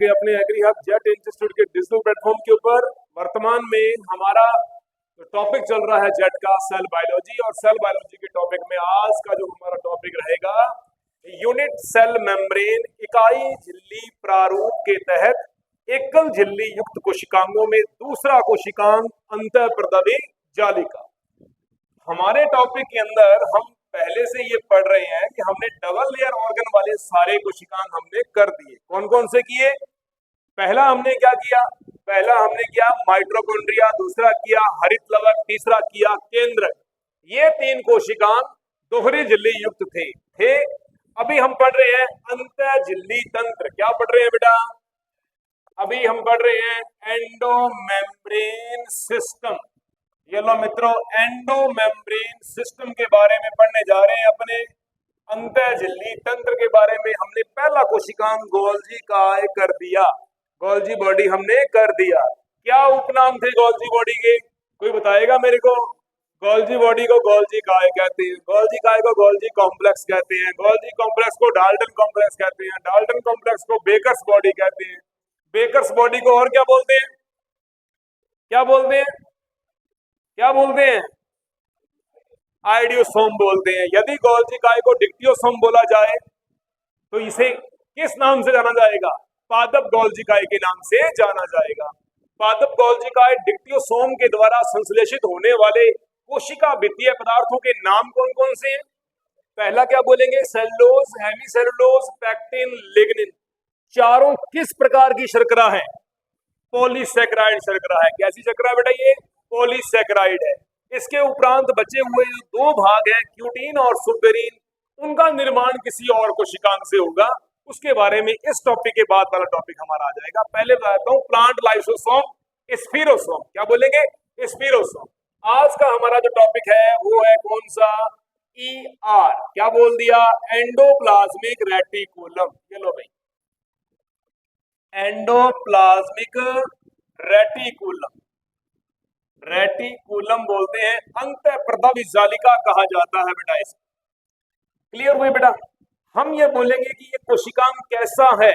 कि अपने agree hub jet institute के डिजिटल प्लेटफॉर्म के ऊपर वर्तमान में हमारा जो टॉपिक चल रहा है जेट का सेल बायोलॉजी, और सेल बायोलॉजी के टॉपिक में आज का जो हमारा टॉपिक रहेगा यूनिट सेल मेम्ब्रेन, इकाई झिल्ली प्रारूप के तहत एकल झिल्ली युक्त कोशिकांगों में दूसरा कोशिकांग अंतःप्रदवी जालिका। हमारे टॉपिक के अंदर हम पहले से ये पढ़ रहे हैं कि हमने डबल लेयर ऑर्गन वाले सारे कोशिकांग हमने कर दिए। कौन कौन से किए? पहला हमने क्या किया? पहला हमने किया माइटोकॉन्ड्रिया, दूसरा किया हरित लवक, तीसरा किया केंद्रक। ये तीन कोशिकांग दोहरी झिल्ली युक्त थे। अभी हम पढ़ रहे हैं अंतः झिल्ली तंत्र। क्या पढ़ रहे हैं बेटा? अभी हम पढ़ रहे हैं एंडोमेम्ब्रेन सिस्टम। ये लो मित्रों, एंडोमेम्ब्रेन सिस्टम के बारे में पढ़ने जा रहे हैं। अपने अंतः झिल्ली तंत्र के बारे में हमने पहला कोशिकांग गोल्जी काय कर दिया, गोल्जी बॉडी हमने कर दिया। क्या उपनाम थे गोल्जी बॉडी के? कोई बताएगा मेरे को? गोल्जी बॉडी को गोल्जी काय कहते हैं, गोल्जी काय को गोल्जी कॉम्प्लेक्स कहते हैं, गोल्जी कॉम्प्लेक्स को डाल्टन कॉम्प्लेक्स कहते हैं, डाल्टन कॉम्प्लेक्स को बेकर्स बॉडी कहते हैं, बेकर्स बॉडी को और क्या बोलते हैं? क्या बोलते हैं? क्या बोलते हैं? आइडियोसोम बोलते हैं। यदि गोल्जी काय को डिक्टियोसोम बोला जाए तो इसे किस नाम से जाना जाएगा? पादप गोल्जी काय के नाम से जाना जाएगा। पादप गोल्जी काय डिक्टियोसोम के द्वारा संश्लेषित होने वाले कोशिका भित्तीय पदार्थों के नाम कौन कौन से हैं? पहला क्या बोलेंगे? Cellulose, hemicellulose, pectin, lignin. चारों किस प्रकार की शर्करा है? पॉलीसैकेराइड शर्करा है। कैसी शर्करा बेटा? ये पॉलीसैकेराइड है। इसके उपरांत बचे हुए दो भाग हैं क्यूटीन और सुबेरिन, उनका निर्माण किसी और कोशिकांग से होगा। उसके बारे में इस टॉपिक के बाद वाला टॉपिक हमारा आ जाएगा। पहले बताता हूं प्लांट लाइसोसोम, स्पिरोसोम। क्या बोलेंगे? स्पिरोसोम। आज का हमारा जो टॉपिक है वो है कौन सा? ER। क्या बोल दिया? Endoplasmic reticulum. ये लो भाई, एंडोप्लाज्मिक रेटिकुलम, रेटिकुलम बोलते हैं। अंतःप्रदवी जालिका कहा जाता है बेटा इसे। क्लियर हुए बेटा? हम ये बोलेंगे कि ये कोशिकांग कैसा है,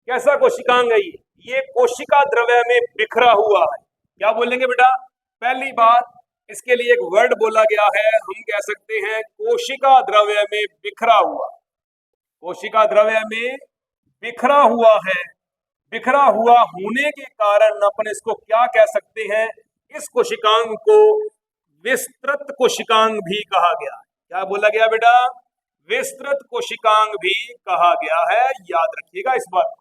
कैसा कोशिकांग है ये कोशिका द्रव्य में बिखरा हुआ है। क्या बोलेंगे बेटा? पहली बात, इसके लिए एक वर्ड बोला गया है, हम कह सकते हैं कोशिका द्रव्य में बिखरा हुआ। कोशिका द्रव्य में बिखरा हुआ है। बिखरा हुआ होने के कारण अपन इसको क्या कह सकते हैं? इस कोशिकांग को विस्तृत कोशिकांग भी कहा गया। क्या बोला गया बेटा? विस्तृत कोशिकांग भी कहा गया है। याद रखिएगा इस बात।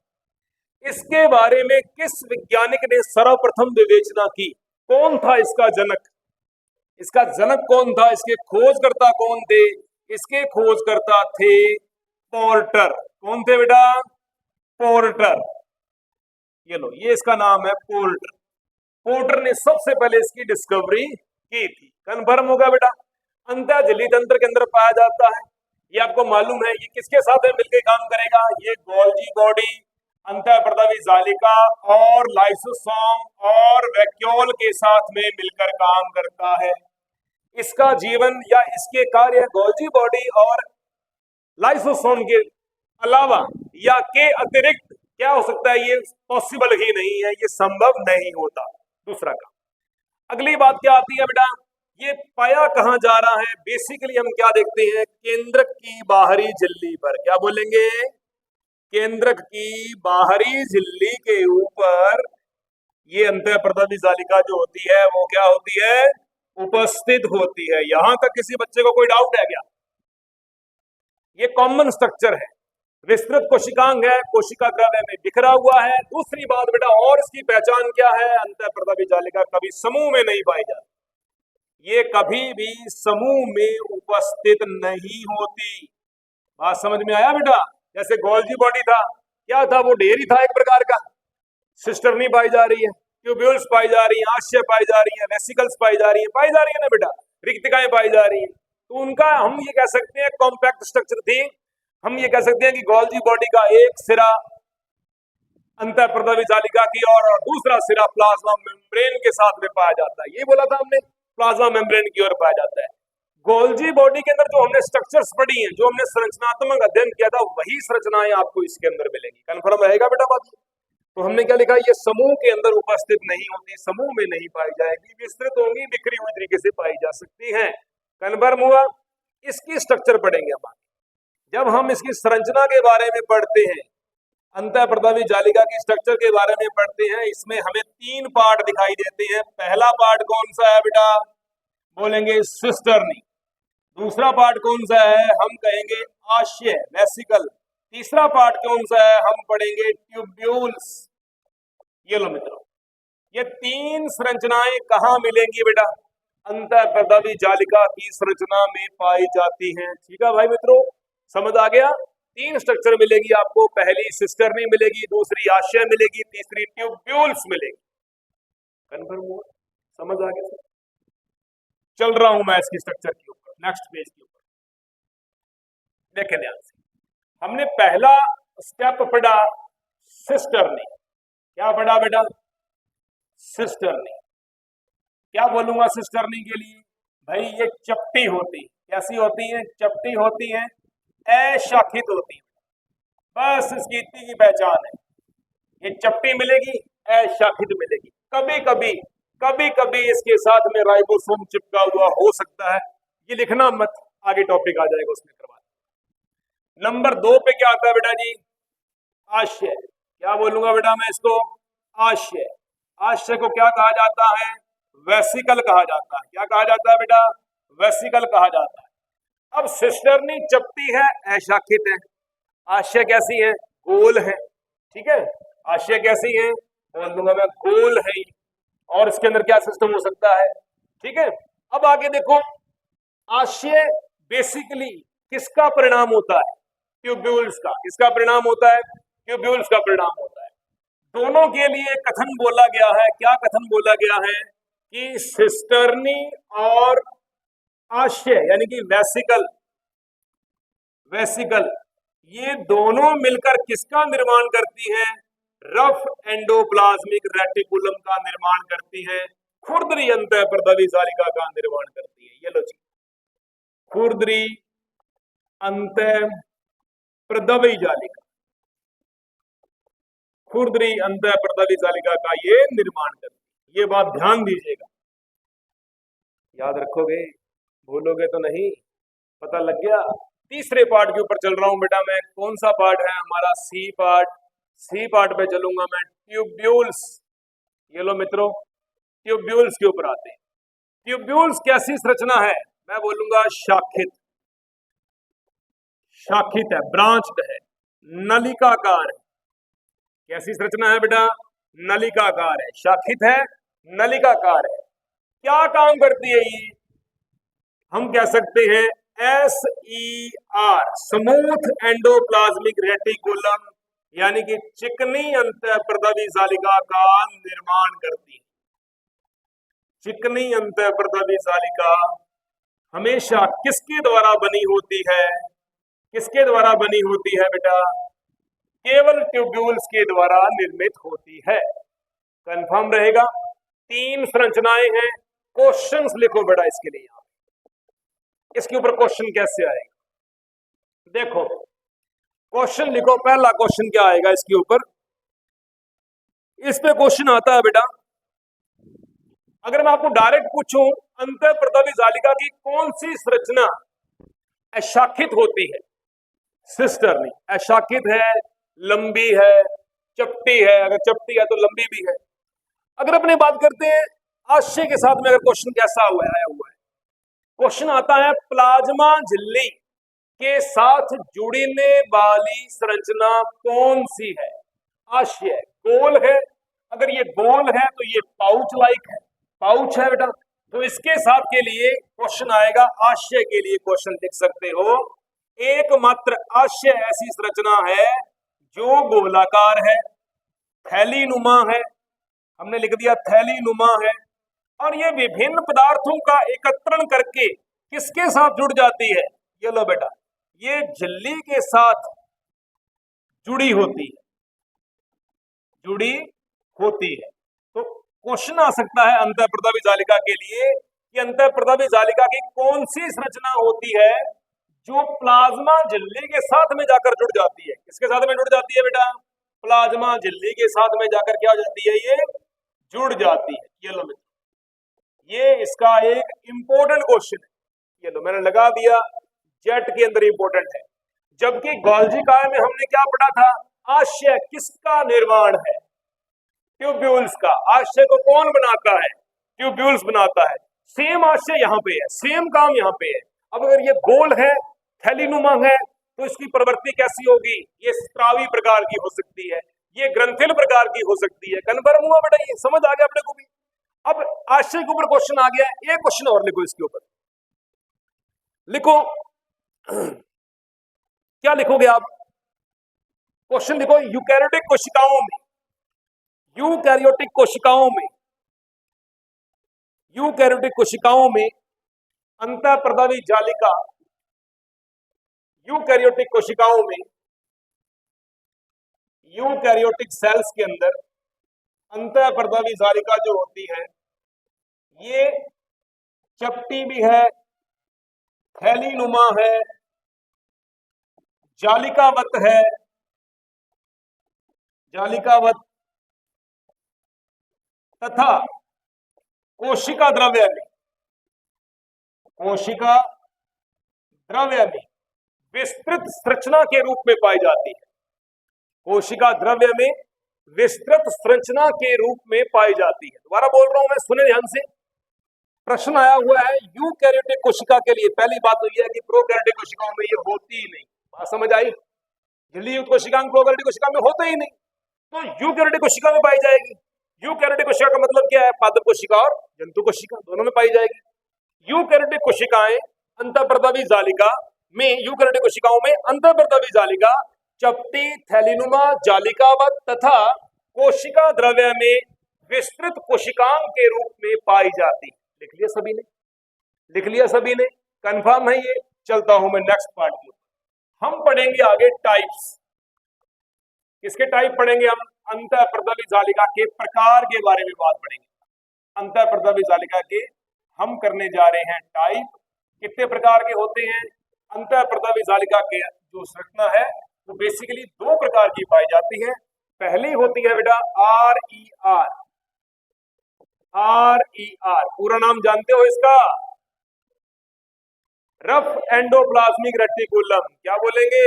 इसके बारे में किस वैज्ञानिक ने सर्वप्रथम विवेचना की? कौन था इसका जनक? इसका जनक कौन था? इसके खोजकर्ता कौन थे? इसके खोजकर्ता थे पोर्टर। कौन थे बेटा? पोर्टर। ये लो, ये इसका नाम है पोर्टर। पोर्टर ने सबसे पहले इसकी डिस्कवरी की थी। कन्फर्म होगा बेटा? अंतः झिल्ली तंत्र के अंदर पाया जाता है। ये आपको मालूम है। ये किसके साथ मिलकर काम करेगा? ये गोल्जी बॉडी, अंतःप्रदवी जालिका और लाइसोसोम और वैक्यूल के साथ में मिलकर काम करता है। इसका जीवन या इसके कार्य गोल्जी बॉडी और लाइसोसोम के अलावा या के अतिरिक्त क्या हो सकता है? ये पॉसिबल ही नहीं है, ये संभव नहीं होता। दूसरा का अगली बात क्या आती है बेटा? ये पाया कहां जा रहा है? बेसिकली हम क्या देखते हैं? केंद्रक की बाहरी झिल्ली पर। क्या बोलेंगे? केंद्रक की बाहरी झिल्ली के ऊपर ये अंतःप्रदवी जालिका जो होती है वो क्या होती है? उपस्थित होती है। यहां तक किसी बच्चे को कोई डाउट है क्या? ये कॉमन स्ट्रक्चर है। विस्तृत कोशिकांग है, कोशिका द्रव्य में बिखरा हुआ है। दूसरी बात बेटा, और इसकी पहचान क्या है? अंतःप्रदवी जालिका कभी समूह में नहीं पाई जाती। ये कभी भी समूह में उपस्थित नहीं होती। बात समझ में आया बेटा? जैसे गोल्जी बॉडी था, क्या था? वो ढेर ही था एक प्रकार का। सिस्टर नहीं पाई जा रही है, ट्यूब्यूल्स पाई जा रही है, आशय पाई जा रही है, वेसिकल्स पाई जा रही है ना बेटा, रिक्तिकाएं पाई जा रही है। तो उनका हम ये कह सकते हैं कॉम्पैक्ट स्ट्रक्चर थी। हम ये कह सकते हैं कि गोल्जी बॉडी का एक सिरा अंतःप्रदवी जालिका की और दूसरा सिरा प्लाज्मा मेम्ब्रेन के साथ में पाया जाता है। ये बोला था हमने, प्लाज्मा मेम्ब्रेन की ओर पाया जाता है। गोल्जी बॉडी के अंदर जो हमने स्ट्रक्चर्स पढ़ी हैं, जो हमने संरचनात्मक अध्ययन किया था, वही संरचनाएं आपको इसके अंदर मिलेंगी। कन्फर्म रहेगा बेटा बात? तो हमने क्या लिखा, ये समूह के अंदर उपस्थित नहीं होती, समूह में नहीं पाई जाएगी, विस्तृत होंगी, बिखरी हुई तरीके से पाई जा सकती हैं। कन्फर्म हुआ। इसकी स्ट्रक्चर पढ़ेंगे हम। जब हम इसकी संरचना के बारे में पढ़ते हैं, अंतःप्रदावी जालिका की स्ट्रक्चर के बारे में पढ़ते हैं, इसमें हमें 3 पार्ट दिखाई देते हैं। पहला पार्ट कौन सा है बेटा, बोलेंगे सिस्टर्नी। दूसरा पार्ट कौन सा है, हम कहेंगे आशय, वेसिकल। तीसरा पार्ट कौन सा है, हम पढ़ेंगे ट्यूब्यूल्स। ये लो मित्रों, ये 3 संरचनाएं कहाँ मिलेंगी बेटा, अंतःप्रदावी जालिका की संरचना में पाई जाती हैं। ठीक है भाई मित्रों, समझ आ गया। 3 स्ट्रक्चर मिलेगी आपको, पहली सिस्टर्नी मिलेगी, दूसरी आशय मिलेगी, तीसरी ट्यूब्यूल्स मिलेगी। कन्फर्म हुआ, समझ आ गया। चल रहा हूं मैं इसकी स्ट्रक्चर के ऊपर, नेक्स्ट पेज के ऊपर देखें ध्यान से। हमने पहला स्टेप पढ़ा सिस्टर्नी। क्या पढ़ा बेटा, सिस्टर्नी। क्या बोलूंगा सिस्टर्नी के लिए, भाई ये चपटी होती, कैसी होती है, चपटी होती है, अशाखित होती है। बस इसकी इतनी की पहचान है, ये चपटी मिलेगी, अशाखित मिलेगी। कभी कभी इसके साथ में राइबोसोम चिपका हुआ हो सकता है, ये लिखना मत, आगे टॉपिक आ जाएगा उसमें करवा। नंबर 2 पे क्या आता है बेटा जी, आशय। क्या बोलूंगा बेटा मैं इसको, आशय। आशय को क्या कहा जाता है, वेसिकल कहा जाता है। क्या कहा जाता है बेटा, वेसिकल कहा जाता है। अब सिस्टर्नी चपटी है, अशाखित है। आशय कैसी है, गोल है। ठीक है, आशय कैसी है, बोल दूंगा मैं, गोल है। और इसके अंदर क्या सिस्टम हो सकता है। ठीक है, अब आगे देखो, आशय बेसिकली किसका परिणाम होता है, ट्यूब्यूल्स का। किसका परिणाम होता है, ट्यूब्यूल्स का परिणाम होता है। दोनों के लिए कथन बोला गया है। क्या कथन बोला गया है कि सिस्टर्नी और आशय यानी कि वेसिकल ये दोनों मिलकर किसका निर्माण करती हैं, रफ एंडोप्लाज्मिक रेटिकुलम का निर्माण करती है, खुरदरी अंतःप्रदावी जालिका का निर्माण करती है। ये लो जी, खुरदरी अंतःप्रदावी जालिका, खुरदरी अंतःप्रदावी जालिका का ये निर्माण करती है। ये बात ध्यान दीजिएगा, याद रखोगे, भूलोगे तो नहीं। पता लग गया। तीसरे पार्ट के ऊपर चल रहा हूं बेटा मैं। कौन सा पार्ट है हमारा, सी पार्ट। सी पार्ट पे चलूंगा मैं, ट्यूब्यूल्स। ये लो मित्रों, ट्यूब्यूल्स के ऊपर आते हैं। ट्यूब्यूल्स कैसी संरचना है, मैं बोलूंगा शाखित। शाखित है, ब्रांच्ड है, नलिकाकार है। कैसी संरचना है बेटा, नलिकाकार है, शाखित है, नलिकाकार है। क्या काम करती है ये, हम कह सकते हैं SER, स्मूथ एंडोप्लाज्मिक रेटिकुलम, यानी कि चिकनी अंतःप्रदावी जालिका का निर्माण करती है। चिकनी अंतःप्रदावी जालिका हमेशा किसके द्वारा बनी होती है, किसके द्वारा बनी होती है बेटा, केवल ट्यूब्यूल्स के द्वारा निर्मित होती है। कंफर्म रहेगा। 3 संरचनाएं हैं। क्वेश्चंस लिखो बेटा इसके लिए, इसके ऊपर क्वेश्चन कैसे आएगा, देखो क्वेश्चन लिखो। पहला क्वेश्चन क्या आएगा इसके ऊपर, इस पे क्वेश्चन आता है बेटा, अगर मैं आपको डायरेक्ट पूछूं अंतःप्रदावी जालिका की कौन सी संरचना अशाखित होती है, सिस्टर्नी अशाखित है, लंबी है, चपटी है, अगर चपटी है तो लंबी भी है। अगर अपने बात करते हैं आशय के साथ में, अगर क्वेश्चन कैसा आया हुआ है, क्वेश्चन आता है प्लाज्मा झिल्ली के साथ जुड़ने वाली संरचना कौन सी है। आशय गोल है, अगर ये गोल है तो ये पाउच लाइक है, पाउच है बेटा, तो इसके साथ के लिए क्वेश्चन आएगा। आशय के लिए क्वेश्चन लिख सकते हो, एकमात्र आशय ऐसी संरचना है जो गोलाकार है, थैली नुमा है, हमने लिख दिया थैली नुमा है, और ये विभिन्न पदार्थों का एकत्रण करके किसके साथ जुड़ जाती है, ये लो बेटा, ये झिल्ली के साथ जुड़ी होती है, जुड़ी होती है। तो क्वेश्चन आ सकता है अंतःप्रदावी जालिका के लिए कि अंतःप्रदावी जालिका की कौन सी संरचना होती है जो प्लाज्मा झिल्ली के साथ में जाकर जुड़ जाती है। किसके साथ में जुड़ जाती है बेटा, प्लाज्मा झिल्ली के साथ में जाकर क्या हो जाती है, ये जुड़ जाती है। ये लो मित्रों, ये इसका एक इंपॉर्टेंट क्वेश्चन है। ये लो मैंने लगा दिया, जेट के अंदर इंपॉर्टेंट है। जबकि गोल्जी काय में हमने क्या पढ़ा था, आशय किसका निर्माण है, ट्यूब्यूल्स का। आशय को कौन बनाता है, ट्यूब्यूल्स बनाता है। सेम आशय यहाँ पे है, सेम काम यहाँ पे है। अब अगर ये गोल है, थैलीनुमा है, तो इसकी प्रवृत्ति कैसी होगी, ये स्त्रावी प्रकार की हो सकती है, ये ग्रंथिल प्रकार की हो सकती है। कन्फर्म हुआ बेटा, ये समझ आ गया अपने को भी। अब आशय के ऊपर क्वेश्चन आ गया, एक क्वेश्चन और लिखो इसके ऊपर। लिखो क्या लिखोगे आप, क्वेश्चन लिखो, यूकैरियोटिक कोशिकाओं में, यूकैरियोटिक कोशिकाओं में, यूकैरियोटिक कोशिकाओं में अंतःप्रदावी जालिका, यूकैरियोटिक कोशिकाओं में, यूकैरियोटिक सेल्स के अंदर अंतःप्रदावी जालिका जो होती है, ये चपटी भी है, थैलीनुमा है, जालिकावत है, जालिकावत तथा कोशिका द्रव्य में, कोशिका द्रव्य में विस्तृत संरचना के रूप में पाई जाती है। कोशिका द्रव्य में विस्तृत संरचना के रूप में पाई जाती है। दोबारा बोल रहा हूं मैं, सुने ध्यान से। प्रश्न आया हुआ है यूकैरियोटिक कोशिका के लिए। पहली बात तो यह है कि प्रोकैरियोटिक कोशिकाओं में ये होती ही नहीं। बात समझ आई, झिल्ली युक्त कोशिका प्रोकैरियोटिक कोशिका में होते ही नहीं, तो यूकैरियोटिक कोशिका में पाई जाएगी। यूकैरियोटिक कोशिका का मतलब क्या है, पादप कोशिका और जंतु कोशिका दोनों में पाई जाएगी। यूकैरियोटिक कोशिकाएं अंतःप्रदावी जालिका में, यूकैरियोटिक कोशिकाओं में अंतःप्रदावी जालिका चपटी, थैलीनुमा, जालिकावत तथा कोशिका द्रव्य में विस्तृत कोशिकांग के रूप में पाई जाती है। लिख लिया सभी ने, लिख लिया सभी ने, कंफर्म है ये। चलता हूं मैं नेक्स्ट पार्ट की। हम पढ़ेंगे आगे टाइप्स। किसके टाइप पढ़ेंगे हम, अंतःप्रदावी जालिका के प्रकार के बारे में बात पढ़ेंगे। अंतःप्रदावी जालिका के हम करने जा रहे हैं टाइप, कितने प्रकार के होते हैं। अंतःप्रदावी जालिका के जो संरचना है वो बेसिकली दो प्रकार की पाई जाती है। पहली होती है बेटा RER, RER पूरा नाम जानते हो इसका, रफ एंडोप्लाज्मिक रेटिकुलम। क्या बोलेंगे,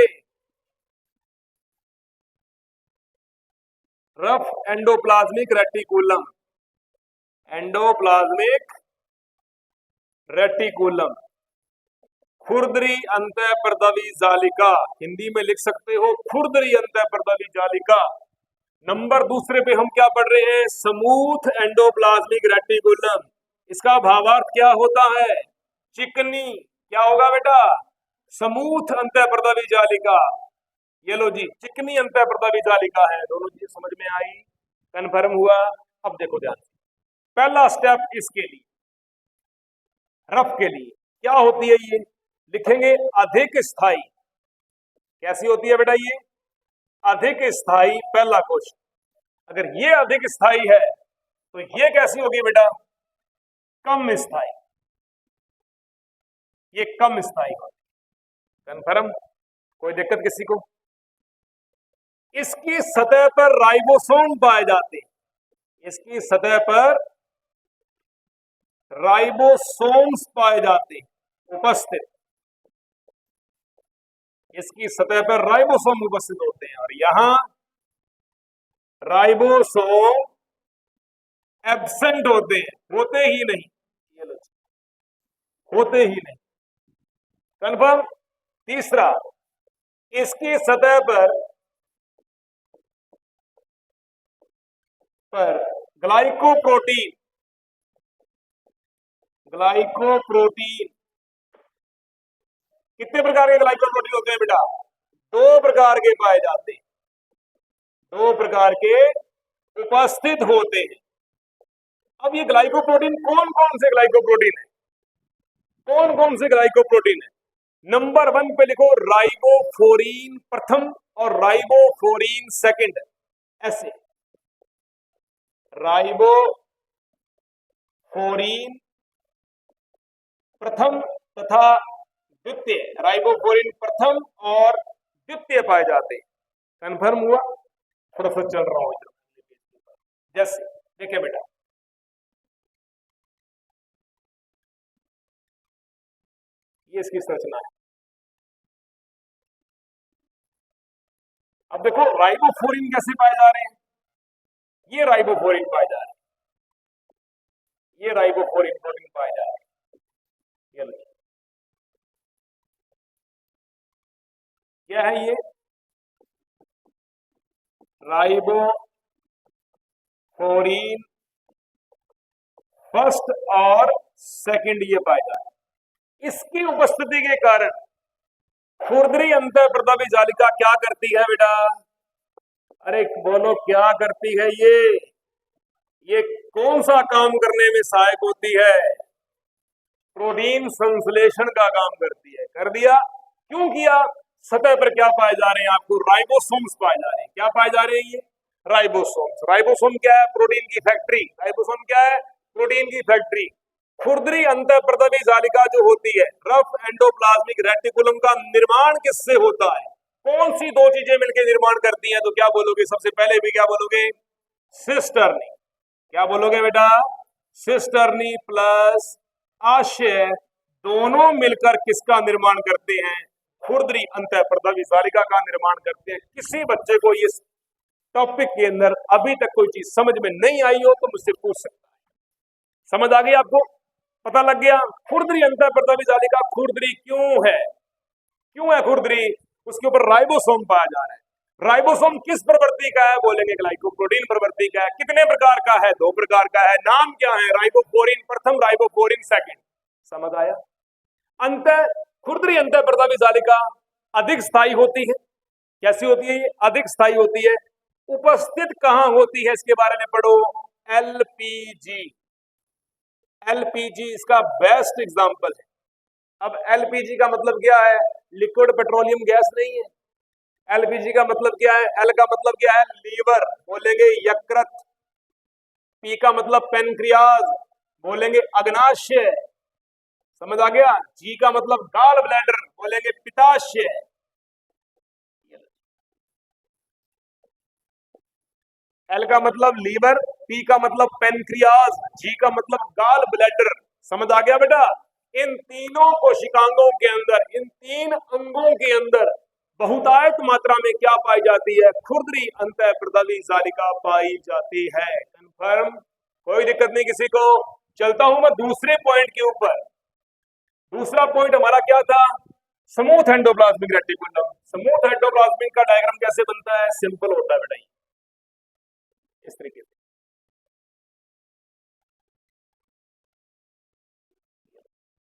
rough endoplasmic reticulum, endoplasmic reticulum. खुरदरी अंतःप्रदावी जालिका, हिंदी में लिख सकते हो खुरदरी अंतःप्रदावी जालिका। नंबर दूसरे पे हम क्या पढ़ रहे हैं, स्मूथ एंडोप्लाज्मिक रेटिकुलम। इसका भावार्थ क्या होता है, चिकनी। क्या होगा बेटा, स्मूथ अंतःप्रदावी जालिका। ये लो जी, चिकनी अंतःप्रदावी जालिका है। दोनों चीज समझ में आई, कंफर्म हुआ। अब देखो ध्यान, पहला स्टेप इसके लिए, रफ के लिए क्या होती है ये, लिखेंगे अधिक स्थाई। कैसी होती है बेटा ये, अधिक स्थाई। पहला क्वेश्चन, अगर ये अधिक स्थाई है तो ये कैसी होगी बेटा, कम स्थाई। ये कम स्थाई होगी, कंफर्म, कोई दिक्कत किसी को। इसकी सतह पर राइबोसोम पाए जाते हैं, इसकी सतह पर राइबोसोम्स पाए जाते हैं उपस्थित, इसकी सतह पर राइबोसोम उपस्थित होते हैं। और यहां राइबोसोम एब्सेंट होते हैं, होते ही नहीं, होते ही नहीं, कंफर्म। तीसरा, इसकी सतह पर ग्लाइकोप्रोटीन, ग्लाइकोप्रोटीन। कितने प्रकार के ग्लाइकोप्रोटीन होते हैं बेटा, दो प्रकार के पाए जाते हैं, दो प्रकार के उपस्थित होते हैं। अब ये ग्लाइकोप्रोटीन कौन कौन से ग्लाइकोप्रोटीन है, कौन कौन से ग्लाइकोप्रोटीन है। नंबर 1 पे लिखो राइबोफ्लोरीन प्रथम और राइबोफ्लोरीन सेकंड, ऐसे राइबोफ्लोरीन प्रथम तथा द्वितीय, राइबोफ्लोरीन प्रथम और द्वितीय पाए जाते हैं। कंफर्म हुआ। थोड़ा सा चल रहा हूं जैसे देखिए बेटा, ये इसकी संरचना है। अब देखो राइबोफ्लोरीन कैसे पाए जा रहे हैं, ये राइबोफ्लोरीन पाए जा रहे हैं, ये राइबोफ्लोरीन प्रोटीन पाए जा रहे हैं। ये लो। क्या है ये, राइबोफ्लोरीन फर्स्ट और सेकंड ये पाए जा रहे हैं। इसकी उपस्थिति के कारण खुरदरी अंतःप्रदावी जालिका क्या करती है बेटा, अरे बोलो क्या करती है ये कौन सा काम करने में सहायक होती है, प्रोटीन संश्लेषण का काम करती है। कर दिया, क्यों किया, सतह पर क्या पाए जा रहे हैं आपको, राइबोसोम्स पाए जा रहे हैं। क्या पाए जा रहे हैं ये राइबोसोम्स। राइबोसोम क्या है, प्रोटीन की फैक्ट्री। राइबोसोम क्या है, प्रोटीन की फैक्ट्री। खुरदरी अंतःप्रदावी जालिका जो होती है, रफ एंडोप्लाज्मिक रेटिकुलम का निर्माण किससे होता है, कौन सी दो चीजें मिलकर निर्माण करती हैं, तो क्या बोलोगे, सबसे पहले भी क्या बोलोगे, सिस्टर्नी। क्या बोलोगे बेटा, सिस्टर्नी प्लस आशय दोनों मिलकर किसका निर्माण करते हैं, खुरदरी अंतःप्रदावी जालिका का निर्माण करते हैं। किसी बच्चे को इस टॉपिक के अंदर अभी तक कोई चीज समझ में नहीं आई हो तो मुझसे पूछ सकता है। समझ आ गई आपको, पता लग गया। खुरदरी अंतःप्रदावी जालिका खुरदरी क्यों है, क्यों है खुरदरी, उसके ऊपर राइबोसोम पाया जा रहा है। राइबोसोम किस प्रवृत्ति का है, बोलेंगे ग्लाइकोप्रोटीन प्रवृत्ति का है। कितने प्रकार का है, दो प्रकार का है। नाम क्या है, राइबोफ्लोरीन प्रथम, राइबोफ्लोरीन सेकंड। समझ आया। खुरदरी अंतःप्रदावी जालिका अधिक स्थायी होती है। कैसी होती है ये, अधिक स्थायी होती है। उपस्थित कहां होती है इसके बारे में पढ़ो, एलपीजी। एलपीजी इसका बेस्ट एग्जांपल है। अब एलपीजी का मतलब क्या है, लिक्विड पेट्रोलियम गैस नहीं है। एलपीजी का मतलब क्या है, एल का मतलब क्या है, लीवर, बोलेंगे यकृत। पी का मतलब पेनक्रियाज, बोलेंगे अग्नाशय। समझ आ गया। जी का मतलब गॉल ब्लैडर, बोलेंगे पित्ताशय। एल का मतलब लीवर, पी का मतलब पेनक्रियाज, जी का मतलब गॉल ब्लैडर। समझ आ गया बेटा। इन तीनों कोशिकांगों के अंदर, इन तीन अंगों के अंदर बहुतायत मात्रा में क्या पाई जाती है, खुरदरी अंतःप्रदावी जालिका पाई जाती है। कंफर्म, कोई दिक्कत नहीं किसी को। चलता हूं मैं दूसरे पॉइंट के ऊपर। दूसरा पॉइंट हमारा क्या था, smooth endoplasmic reticulum. Smooth endoplasmic का डायग्राम कैसे बनता है, सिंपल होता है बेटा, इस तरीके से।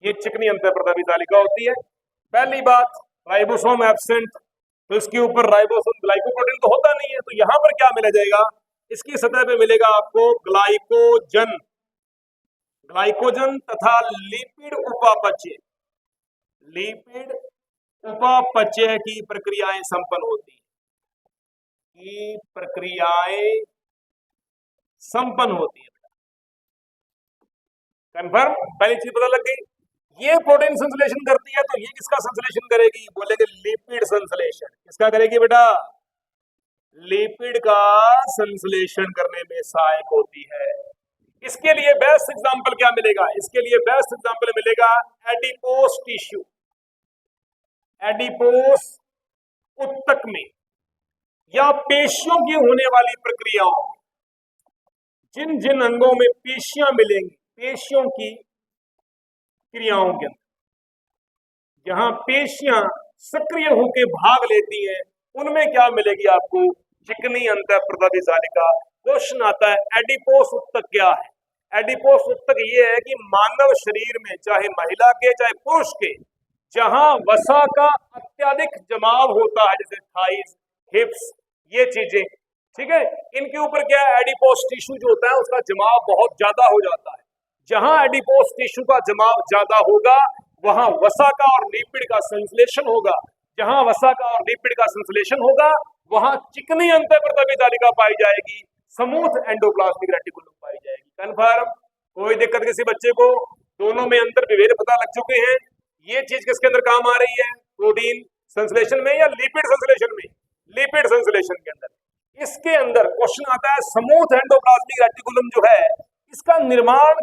ये चिकनी अंतःप्रदावी जालिका होती है। पहली बात, राइबोसोम एब्सेंट, तो इसके ऊपर राइबोसोम ग्लाइकोप्रोटीन तो होता नहीं है, तो यहां पर क्या मिला जाएगा, इसकी सतह पे मिलेगा आपको ग्लाइकोजन। ग्लाइकोजन तथा लिपिड उपापचय। लिपिड उपापचय की प्रक्रियाएं संपन्न होती है, की प्रक्रियाएं संपन्न होती है। कंफर्म, पहली चीज पता लग गई। ये प्रोटीन संश्लेषण करती है, तो ये किसका संश्लेषण करेगी, बोलेंगे लिपिड संश्लेषण। किसका करेगी बेटा, लिपिड का संश्लेषण करने में सहायक होती है। इसके लिए बेस्ट एग्जांपल क्या मिलेगा, इसके लिए बेस्ट एग्जांपल मिलेगा एडिपोस टिश्यू। एडिपोस उत्तक में या पेशियों की होने वाली प्रक्रियाओं, जिन जिन अंगों में पेशियां मिलेंगी, पेशियों की क्रियाओं के अंदर जहां पेशियां सक्रिय होकर भाग लेती हैं, उनमें क्या मिलेगी आपको, चिकनी अंतःप्रदावी जालिका। क्वेश्चन आता है एडिपोस उत्तक क्या है। एडिपोस उत्तक ये है कि मानव शरीर में, चाहे महिला के चाहे पुरुष के, जहां वसा का अत्यधिक जमाव होता है, जैसे थाइस, हिप्स, ये चीजें, ठीक है, इनके ऊपर क्या है, एडिपोस टिश्यू जो होता है उसका जमाव बहुत ज्यादा हो जाता है। जहां एडिपोस टिश्यू का जमाव ज्यादा होगा, वहां वसा का और लिपिड का संश्लेषण होगा। जहां वसा का और लिपिड का संश्लेषण होगा, वहां चिकनी अंतःप्रदावी जालिका पाई जाएगी, स्मूथ एंडोप्लाज्मिक रेटिकुलम पाई जाएगी। कन्फर्म, कोई दिक्कत किसी बच्चे को, दोनों में अंतर विभेद पता लग चुके हैं। ये चीज किसके अंदर काम आ रही है, प्रोटीन संश्लेषण में या लिपिड संश्लेषण में, लिपिड संश्लेषण के अंदर। इसके अंदर क्वेश्चन आता है स्मूथ एंडोप्लाज्मिक रेटिकुलम जो है इसका निर्माण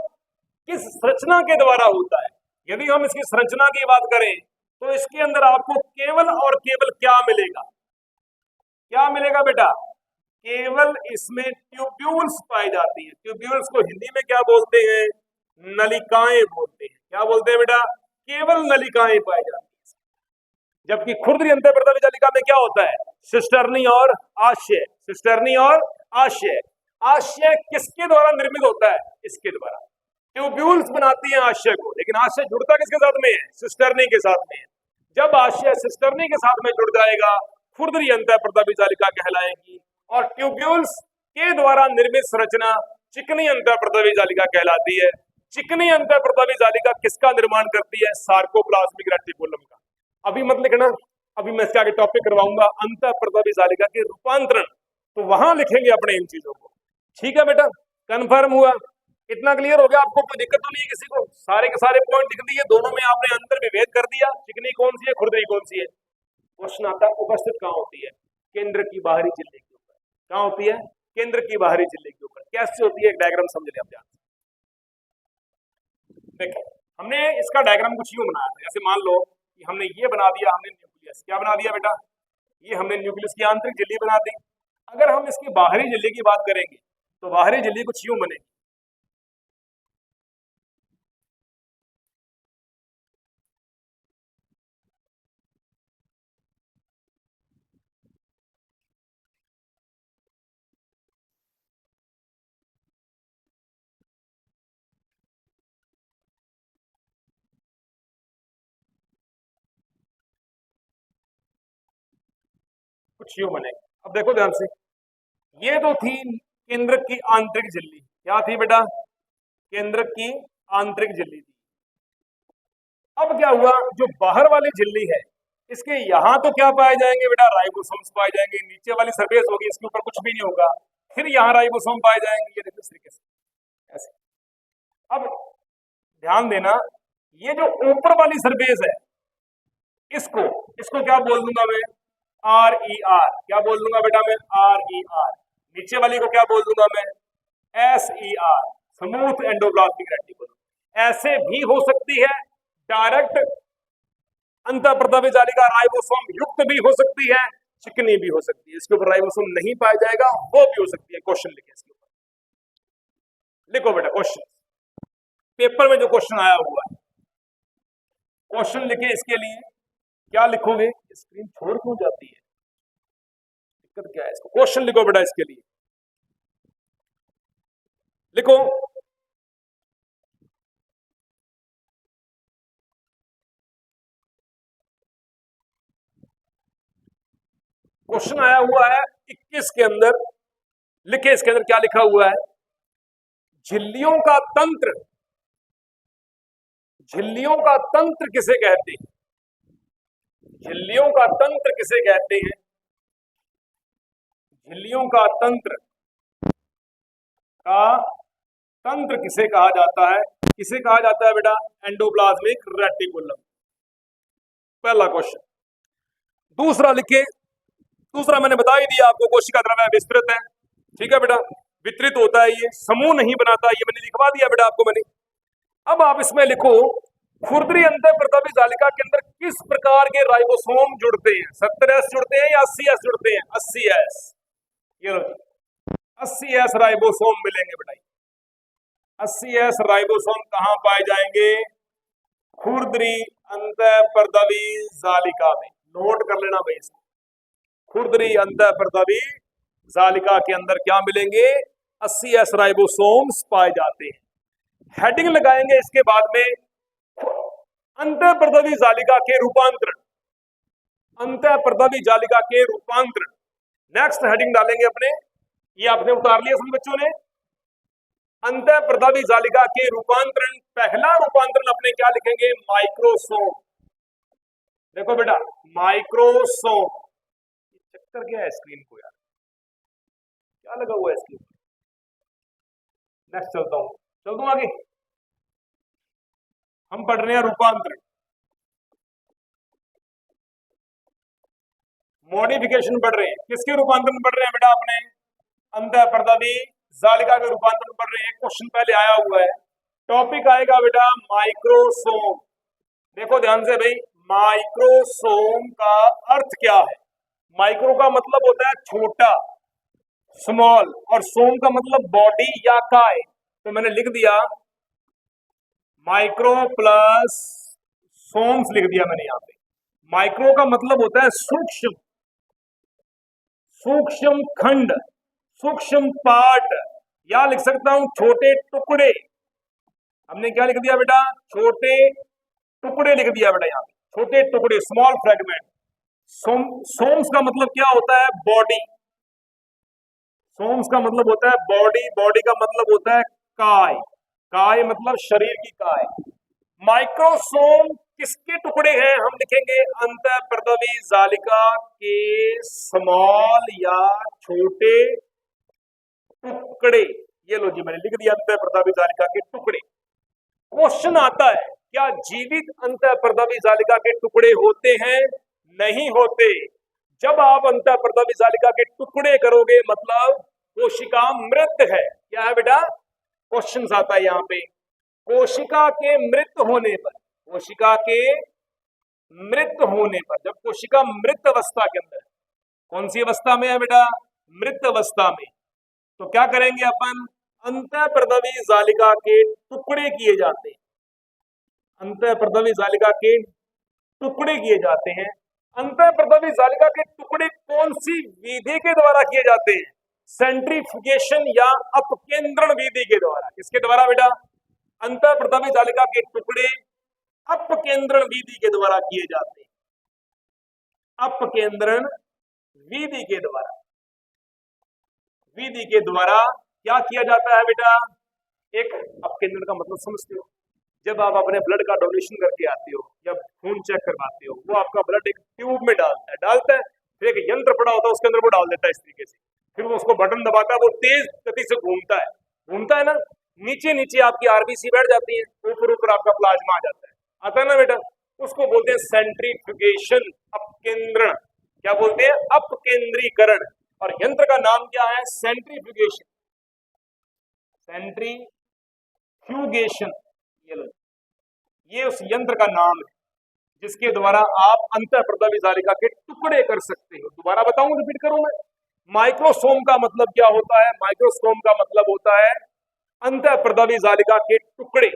किस संरचना के द्वारा होता है। यदि हम इसकी संरचना की बात करें तो इसके अंदर आपको केवल और केवल क्या मिलेगा, क्या मिलेगा बेटा, केवल इसमें ट्यूब्यूल्स पाई जाती है। ट्यूब्यूल्स को हिंदी में क्या बोलते हैं, नलिकाएं बोलते हैं। क्या बोलते हैं बेटा, केवल नलिकाएं पाई जाती है। जबकि खुरदरी अंतःप्रदावी जालिका में क्या होता है, सिस्टर्नी और आशय। सिस्टर्नी और आशय। आशय किसके द्वारा निर्मित होता है, इसके द्वारा। ट्यूब्यूल्स बनाती हैं आशय को, लेकिन आशय जुड़ता किसके साथ में है, सिस्टर्नी के साथ में है। जब आशय सिस्टर्नी के साथ में जुड़ जाएगा खुरदरी अंतःप्रदावी जालिका कहलाएगी, और ट्यूब्यूल्स के द्वारा निर्मित संरचना चिकनी अंतःप्रदावी जालिका कहलाती है। चिकनी अंतःप्रदावी जालिका किसका निर्माण करती है, सार्कोप्लाज्मिक रेटिकुलम का। अभी मत लिखना, अभी मैं इसके आगे टॉपिक करवाऊंगा अंतःप्रदावी जालिका के रूपांतरण, तो वहां लिखेंगे अपने इन चीजों को। ठीक है बेटा, कंफर्म हुआ, इतना क्लियर हो गया, आपको कोई दिक्कत तो नहीं है किसी को, सारे के सारे पॉइंट लिख दिए, दोनों में आपने अंतर विभेद कर दिया, चिकनी कौन सी है, खुरदरी कौन सी है। क्वेश्चन आता है उपस्थित कहाँ होती है, केंद्र की बाहरी झिल्ली के ऊपर। कहाँ होती है, केंद्र की बाहरी झिल्ली के ऊपर। कैसे होती है, एक डायग्राम समझ लिया आप ध्यान से। देखो हमने इसका डायग्राम कुछ यूं बनाया था, जैसे मान लो कि हमने ये बना दिया, हमने न्यूक्लियस क्या बना दिया बेटा, ये हमने न्यूक्लियस की आंतरिक झिल्ली बना दी। अगर हम इसकी बाहरी झिल्ली की बात करेंगे तो बाहरी झिल्ली कुछ यूं बनेगी। कुछ यूं बनेगी। अब देखो ध्यान से, ये तो थी केंद्र की आंतरिक झिल्ली। क्या थी बेटा, केंद्र की आंतरिक झिल्ली थी। अब क्या हुआ, जो बाहर वाली झिल्ली है इसके यहाँ तो क्या पाए जाएंगे बेटा, राइबोसोम्स पाए जाएंगे। नीचे वाली सरफेस होगी, इसके ऊपर कुछ भी नहीं होगा, फिर यहाँ राइबोसोम पाए जाएंगे। ये देखो इस तरीके से ऐसे। अब ध्यान देना, ये जो ऊपर वाली सरफेस है इसको इसको क्या बोल दूंगा मैं, RER। क्या बोल दूंगा बेटा मैं, RER। नीचे वाली को क्या बोल दूंगा मैं, SER, स्मूथ एंडोप्लाज्मिक रेटिकुलम। ऐसे भी हो सकती है डायरेक्ट अंतःप्रदावी जालिका राइबोसोम युक्त भी हो सकती है, चिकनी भी हो सकती है। इसके ऊपर राइबोसोम नहीं पाया जाएगा, वो भी हो सकती है। क्वेश्चन लिखे इसके ऊपर, लिखो बेटा क्वेश्चन, पेपर में जो क्वेश्चन आया हुआ है क्वेश्चन लिखे। इसके लिए क्या लिखोगे, स्क्रीन छोड़ क्यों जाती है, दिक्कत क्या है, इसको क्वेश्चन लिखो बेटा। इसके लिए लिखो, क्वेश्चन आया हुआ है 21 के अंदर। लिखे इसके अंदर क्या लिखा हुआ है, झिल्लियों का तंत्र, झिल्लियों का तंत्र किसे कहते हैं, झिल्लियों का तंत्र किसे कहते हैं, झिल्लियों का तंत्र किसे कहा जाता है, किसे कहा जाता है बेटा, एंडोप्लाज्मिक रेटिकुलम। पहला क्वेश्चन। दूसरा लिखे, दूसरा मैंने बता ही दिया आपको, कोशिका द्रव्य विस्तृत है। ठीक है बेटा, वितरित होता है, ये समूह नहीं बनाता, ये मैंने लिखवा दिया बेटा आपको मैंने। अब आप इसमें लिखो, खुरदरी अंतःप्रदावी जालिका के अंदर किस प्रकार के राइबोसोम जुड़ते हैं, 70S जुड़ते हैं या 80S जुड़ते हैं, 80S। ये लो 80S राइबोसोम मिलेंगे बेटा। 80S राइबोसोम कहां पाए जाएंगे, खुरदरी अंतःप्रदावी जालिका में। नोट कर लेना भाई इसको, खुरदरी अंतःप्रदावी जालिका के अंदर क्या मिलेंगे, 80S राइबोसोम्स पाए जाते हैं। हेडिंग लगाएंगे इसके बाद में, अंतःप्रदावी जालिका के रूपांतरण, अंतःप्रदावी जालिका के रूपांतरण। नेक्स्ट हेडिंग डालेंगे अपने, ये आपने उतार लिया सभी बच्चों ने, अंतःप्रदावी जालिका के रूपांतरण। पहला रूपांतरण अपने क्या लिखेंगे, माइक्रोसोम। देखो बेटा माइक्रोसोम, चक्कर क्या है स्क्रीन को यार, क्या लगा हुआ है स्क्रीन। नेक्स्ट चलता हूं, चल दूं आगे। हम पढ़ रहे हैं रूपांतरण। मॉडिफिकेशन बढ़ रहे हैं। किसके रूपांतरण बढ़ रहे हैं बेटा? अपने अंतः प्रदवी जालिका के रूपांतरण बढ़ रहे हैं। क्वेश्चन पहले आया हुआ है, टॉपिक आएगा बेटा माइक्रोसोम। देखो ध्यान से भाई, माइक्रोसोम का अर्थ क्या है? माइक्रो का मतलब होता है छोटा, स्मॉल, और सोम का मतलब बॉडी या काय। तो मैंने लिख दिया माइक्रो प्लस सोम्स लिख दिया मैंने यहाँ पे। माइक्रो का मतलब होता है सूक्ष्म, सूक्ष्म खंड, सूक्ष्म पार्ट, या लिख सकता हूं छोटे टुकड़े। हमने क्या लिख दिया बेटा? छोटे टुकड़े लिख दिया बेटा यहाँ पे, छोटे टुकड़े, स्मॉल फ्रेगमेंट। सोम्स का मतलब क्या होता है? बॉडी। सोम्स का मतलब होता है बॉडी, बॉडी का मतलब होता है काय, काय मतलब शरीर की काय। माइक्रोसोम किसके टुकड़े हैं? हम लिखेंगे अंतः प्रदवी जालिका के स्मॉल या छोटे टुकड़े। ये लो जी, मैंने लिख दिया अंतः प्रदवी जालिका के टुकड़े। क्वेश्चन आता है, क्या जीवित अंतः प्रदवी जालिका के टुकड़े होते हैं? नहीं होते। जब आप अंतः प्रदवी जालिका के टुकड़े करोगे मतलब कोशिका मृत है। क्या है बेटा? क्वेश्चन आता है यहाँ पे, कोशिका के मृत होने पर, कोशिका के मृत होने पर, जब कोशिका मृत अवस्था के अंदर, कौन सी अवस्था में है बेटा? मृत अवस्था में, तो क्या करेंगे अपन? अंतः प्रदवी जालिका के टुकड़े किए जाते हैं। अंतः प्रदवी जालिका के टुकड़े किए जाते हैं। अंतः प्रदवी जालिका के टुकड़े कौन सी विधि के द्वारा किए जाते हैं? सेंट्रीफ्यूगेशन या अपकेंद्रण विधि के द्वारा। किसके द्वारा बेटा? अंतः प्रदवी जालिका के टुकड़े अपकेंद्रण विधि के द्वारा किए जाते हैं। अपकेंद्रण विधि के द्वारा, विधि के द्वारा क्या किया जाता है बेटा? एक अपकेंद्रण का मतलब समझते हो? जब आप अपने ब्लड का डोनेशन करके आते हो या खून चेक करवाते हो, वो आपका ब्लड एक ट्यूब में डालता है, फिर एक यंत्र पड़ा होता है उसके अंदर वो डाल देता है इस तरीके से, फिर वो उसको बटन दबाता है, वो तेज गति से घूमता है ना, नीचे नीचे आपकी आरबीसी बैठ जाती है, ऊपर ऊपर आपका प्लाज्मा आ जाता है, आता है ना बेटा, उसको बोलते हैं सेंट्रीफ्यूगेशन, अपकेंद्रण। क्या बोलते हैं? अपकेंद्रीकरण। और यंत्र का नाम क्या है? Centrifugation, centrifugation. ये उस यंत्र का नाम है जिसके द्वारा आप अंतः प्रदवी जालिका के टुकड़े कर सकते हो। दोबारा बताऊं, रिपीट करूं मैं? माइक्रोसोम का मतलब क्या होता है? माइक्रोसोम का मतलब होता है अंतः प्रदवी जालिका के टुकड़े।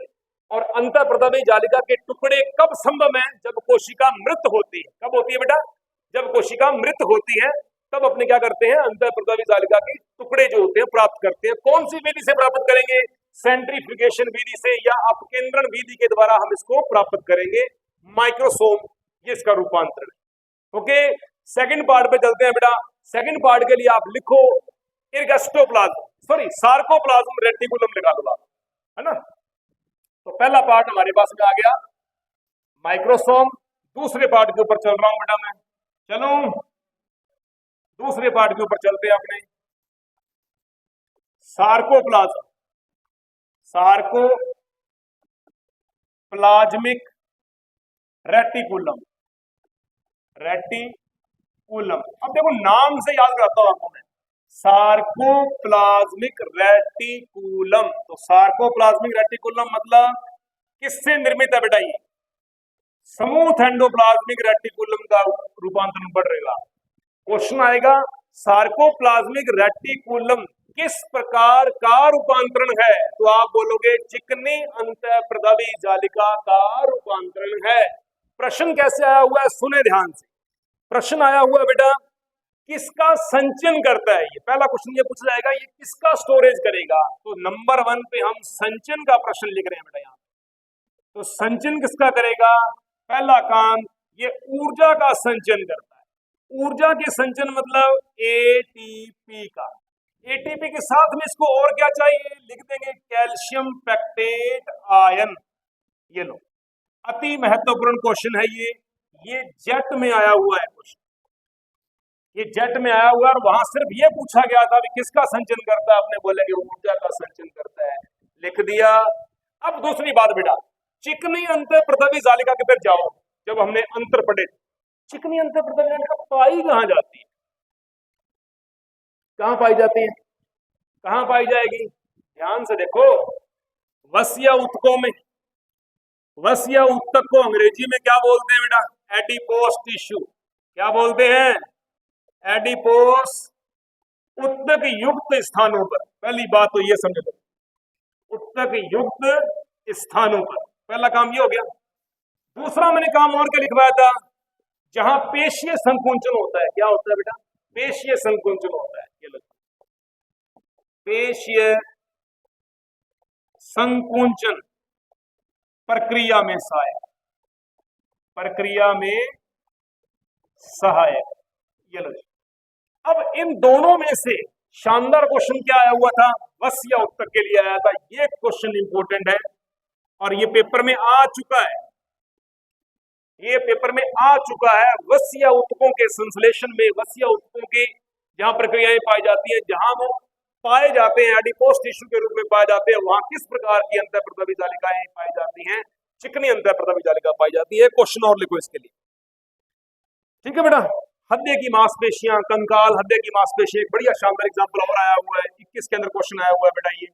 और अंतः प्रदवी जालिका के टुकड़े कब संभव है? जब कोशिका मृत होती है। कब होती है बेटा? जब कोशिका मृत होती है तब अपने क्या करते हैं? अंतः प्रदवी जालिका के टुकड़े जो होते हैं प्राप्त करते हैं। कौन सी विधि से प्राप्त करेंगे? सेंट्रीफ्यूगेशन विधि से या अपकेंद्रण विधि के द्वारा हम इसको प्राप्त करेंगे। माइक्रोसोम, ये इसका रूपांतरण है। ओके, सेकंड पार्ट पे चलते हैं बेटा। सेकंड पार्ट के लिए आप लिखो इर्गेस्टोप्लाज्म, सॉरी सार्कोप्लाज्म रेटिकुलम लिखा दो आप, है ना। तो पहला पार्ट हमारे पास में आ गया माइक्रोसोम। दूसरे पार्ट के ऊपर चल रहा हूं बेटा मैं, चलो दूसरे पार्ट के ऊपर चलते हैं अपने। Sarcoplasm, sarcoplasmic reticulum, reticulum. अब देखो नाम से याद कराता हूं आपको मैं, सार्कोप्लाज्मिक रेटिकुलम। तो सार्कोप्लाज्मिक रेटिकुलम मतलब किससे निर्मित है बेटा? ये स्मूथ एंडोप्लाज्मिक रेटिकुलम का रूपांतरण बढ़ेगा। क्वेश्चन आएगा सार्कोप्लाज्मिक रेटिकुलम किस प्रकार का रूपांतरण है? तो आप बोलोगे चिकनी अंतः प्रदवी जालिका का रूपांतरण है। प्रश्न कैसे आया हुआ है? सुने ध्यान से। प्रश्न आया हुआ है बेटा, किसका संचयन करता है? ये पहला क्वेश्चन ये पूछा जाएगा, ये किसका स्टोरेज करेगा? तो नंबर 1 पे हम संचयन का प्रश्न लिख रहे हैं बेटा यहाँ। तो संचयन किसका करेगा? पहला काम, ये ऊर्जा का संचयन करता है। ऊर्जा के संचयन मतलब एटीपी का। एटीपी के साथ में इसको और क्या चाहिए? लिख देंगे कैल्शियम पैक्टेट आयन। ये लो, अति महत्वपूर्ण क्वेश्चन है ये जेट में आया हुआ है क्वेश्चन, ये जेट में आया हुआ है। और वहां सिर्फ ये पूछा गया था कि किसका संचयन करता है? अपने बोलेंगे ऊर्जा का संचयन करता है, लिख दिया। अब दूसरी बात बेटा, चिकनी अंतः प्रदवी जालिका के फिर जाओ, जब हमने अंतर पढ़े चिकनी अंतर प्रद्रवी जालिका पाई कहां जाती है? कहां पाई जाती है? कहां पाई जाएगी? ध्यान से देखो, वसीय ऊतकों में। वसीय ऊतक को अंग्रेजी में क्या बोलते हैं बेटा? Adipose tissue. क्या बोलते हैं? एडिपोस। ऊतक युक्त स्थानों पर, पहली बात तो ये समझ लो, ऊतक युक्त स्थानों पर पहला काम ये हो गया। दूसरा मैंने काम और क्या लिखवाया था? जहां पेशीय संकुंचन होता है। क्या होता है बेटा? पेशीय संकुंचन होता है। ये लो, पेशीय संकुंचन प्रक्रिया में सहायक, प्रक्रिया में सहायक। ये लो, अब इन दोनों में से शानदार क्वेश्चन क्या आया हुआ था? वसीय ऊतक के लिए आया था। ये क्वेश्चन इंपॉर्टेंट है और ये पेपर में आ चुका है। ये पेपर में आ चुका है। वसीय ऊतकों के संश्लेषण में, वसीय ऊतकों की जहां प्रक्रियाएं पाई जाती हैं, जहां वो पाए जाते हैं, एडिपोस टिश्यू के रूप में पाए जाते हैं, वहां किस प्रकार की अंतर प्रद्रवी जालिकाएं पाई जाती हैं? चिकनी अंतर प्रद्रवी जालिका पाई जाती है। क्वेश्चन और लिखो इसके लिए, ठीक है बेटा। हृदय की मांसपेशियां, कंकाल, हृदय की मांसपेशियां, एक बढ़िया शानदार एग्जांपल और आया हुआ है। 21 के अंदर क्वेश्चन आया हुआ है बेटा। ये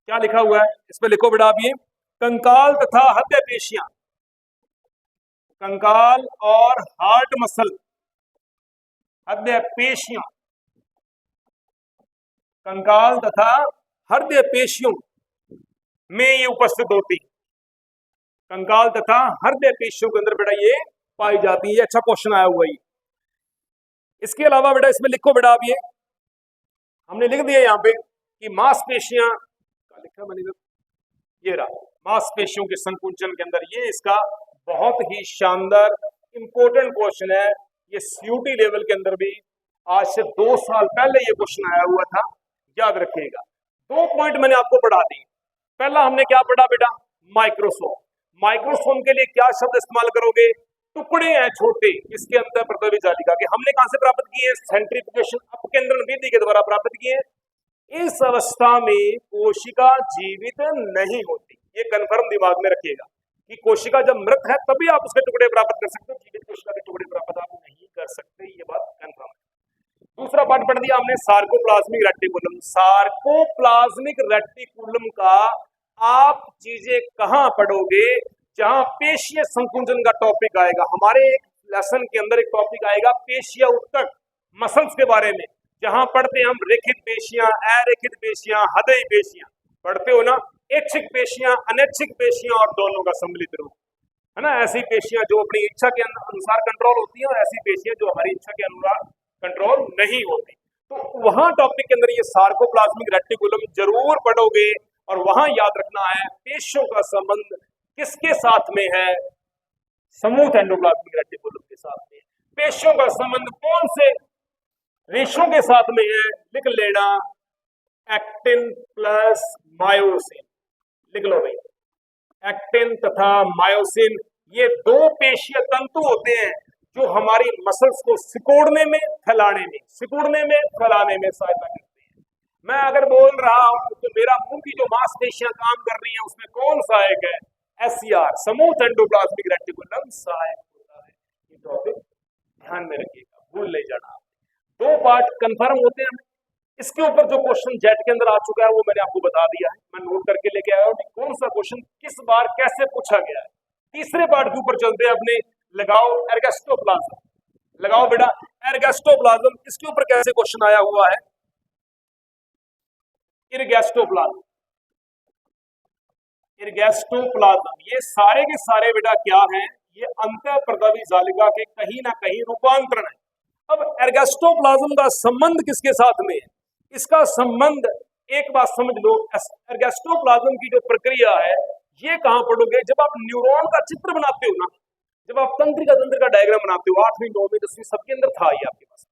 क्या लिखा हुआ है इसमें? लिखो बेटा आप ये, कंकाल तथा हृदय पेशियां, कंकाल और हार्ट मसल, हृदय पेशियां, कंकाल तथा हृदय पेशियों में ये उपस्थित होती, कंकाल तथा हृदय पेशियों के अंदर बेटा ये पाई जाती है। ये अच्छा क्वेश्चन आया हुआ है। इसके अलावा बेटा इसमें लिखो बेटा आप ये, हमने लिख दिया यहाँ पे कि मांसपेशियां, क्या लिखा मैंने? ये रहा, मांसपेशियों के संकुचन के अंदर ये इसका बहुत ही शानदार इंपॉर्टेंट क्वेश्चन है। ये सीयूटी लेवल के अंदर भी आज से 2 साल पहले ये क्वेश्चन आया हुआ था, याद रखिएगा। 2 पॉइंट मैंने आपको पढ़ा दी। पहला हमने क्या पढ़ा बेटा? माइक्रोसोम। माइक्रोसोम के लिए क्या शब्द इस्तेमाल करोगे? टुकड़े हैं छोटे इसके अंदर प्रद्रवी जालिका के। हमने कहां से प्राप्त किए हैं? सेंट्रीफ्यूगेशन अपकेंद्रण विधि के द्वारा प्राप्त किए हैं। इस अवस्था में कोशिका जीवित नहीं होती। ये कन्फर्म दिमाग में रखिएगा कि कोशिका जब मृत है तभी आप उसके टुकड़े प्राप्त कर सकते हो, जीवित कोशिका के टुकड़े प्राप्त आप नहीं कर सकते। ये बात कन्फर्म है। दूसरा पार्ट पढ़ दिया हमने, सार्कोप्लाज्मिक रेटिकुलम। सार्कोप्लाज्मिक रेटिकुलम का आप चीजें कहां पढ़ोगे? जहां पेशीय संकुंचन का टॉपिक आएगा। हमारे एक लेसन के अंदर एक टॉपिक आएगा पेशीय ऊतक, मसल्स के बारे में, जहां पढ़ते हैं हम रेखित पेशियां, अरेखित पेशियां, हृदय पेशियां। पढ़ते हो ना? ऐच्छिक पेशियां, अनैच्छिक पेशियां और दोनों का सम्मिलित रूप, है ना। ऐसी पेशियां जो अपनी इच्छा के अनुसार कंट्रोल होती हैं और ऐसी पेशियां जो हमारी इच्छा के अनुसार कंट्रोल नहीं होती। तो वहां टॉपिक के अंदर ये सार्कोप्लाज्मिक रेटिकुलम जरूर पढ़ोगे और वहां याद रखना है पेशियों का संबंध किसके साथ में है? समूह एंडोप्लाज्मिक रेटिकुलम के साथ में। पेशियों का संबंध कौन से रेशों के साथ में है? लिख लेना, एक्टिन प्लस मायोसिन। लिख लो भाई, एक्टिन तथा मायोसिन ये 2 पेशीय तंतु होते हैं जो हमारी मसल्स को सिकोड़ने में, फैलाने में, सिकुड़ने में, फैलाने में सहायता करते हैं। मैं अगर बोल रहा हूं तो मेरा मुंह की जो मांसपेशियां काम कर रही हैं उसमें कौन सहायक है? SCR, समूह एंडोप्लाज्मिक रेटिकुलम सहायक होता है। ये टॉपिक ध्यान में रखिएगा, भूल नहीं जाना। 2 पार्ट कंफर्म होते हैं। इसके ऊपर जो क्वेश्चन जेट के अंदर आ चुका है वो मैंने आपको बता दिया है, मैं नोट करके लेके आया हूं कि कौन सा क्वेश्चन किस बार कैसे पूछा गया है। तीसरे पार्ट के ऊपर चलते हैं अपने। लगाओ एर्गेस्टोप्लाज्म, लगाओ बेटा एर्गेस्टोप्लाज्म। इसके ऊपर कैसे क्वेश्चन आया हुआ है? इर्गेस्टोप्लाज्म, इर्गेस्टोप्लाज्म ये सारे के सारे बेटा क्या हैं? ये अंतःप्रद्रवी जालिका के कहीं ना कहीं रूपांतरण है। अब एर्गेस्टोप्लाज्म का संबंध किसके साथ में है? इसका संबंध, एक बात समझ लो, एर्गेस्टोप्लाज्म की जो प्रक्रिया है ये कहां पढ़ोगे? जब आप न्यूरॉन का चित्र बनाते हो ना, जब आप तंत्रिका का डायग्राम बनाते हो, 8वीं 9वीं 10वीं सबके अंदर था ये आपके पास।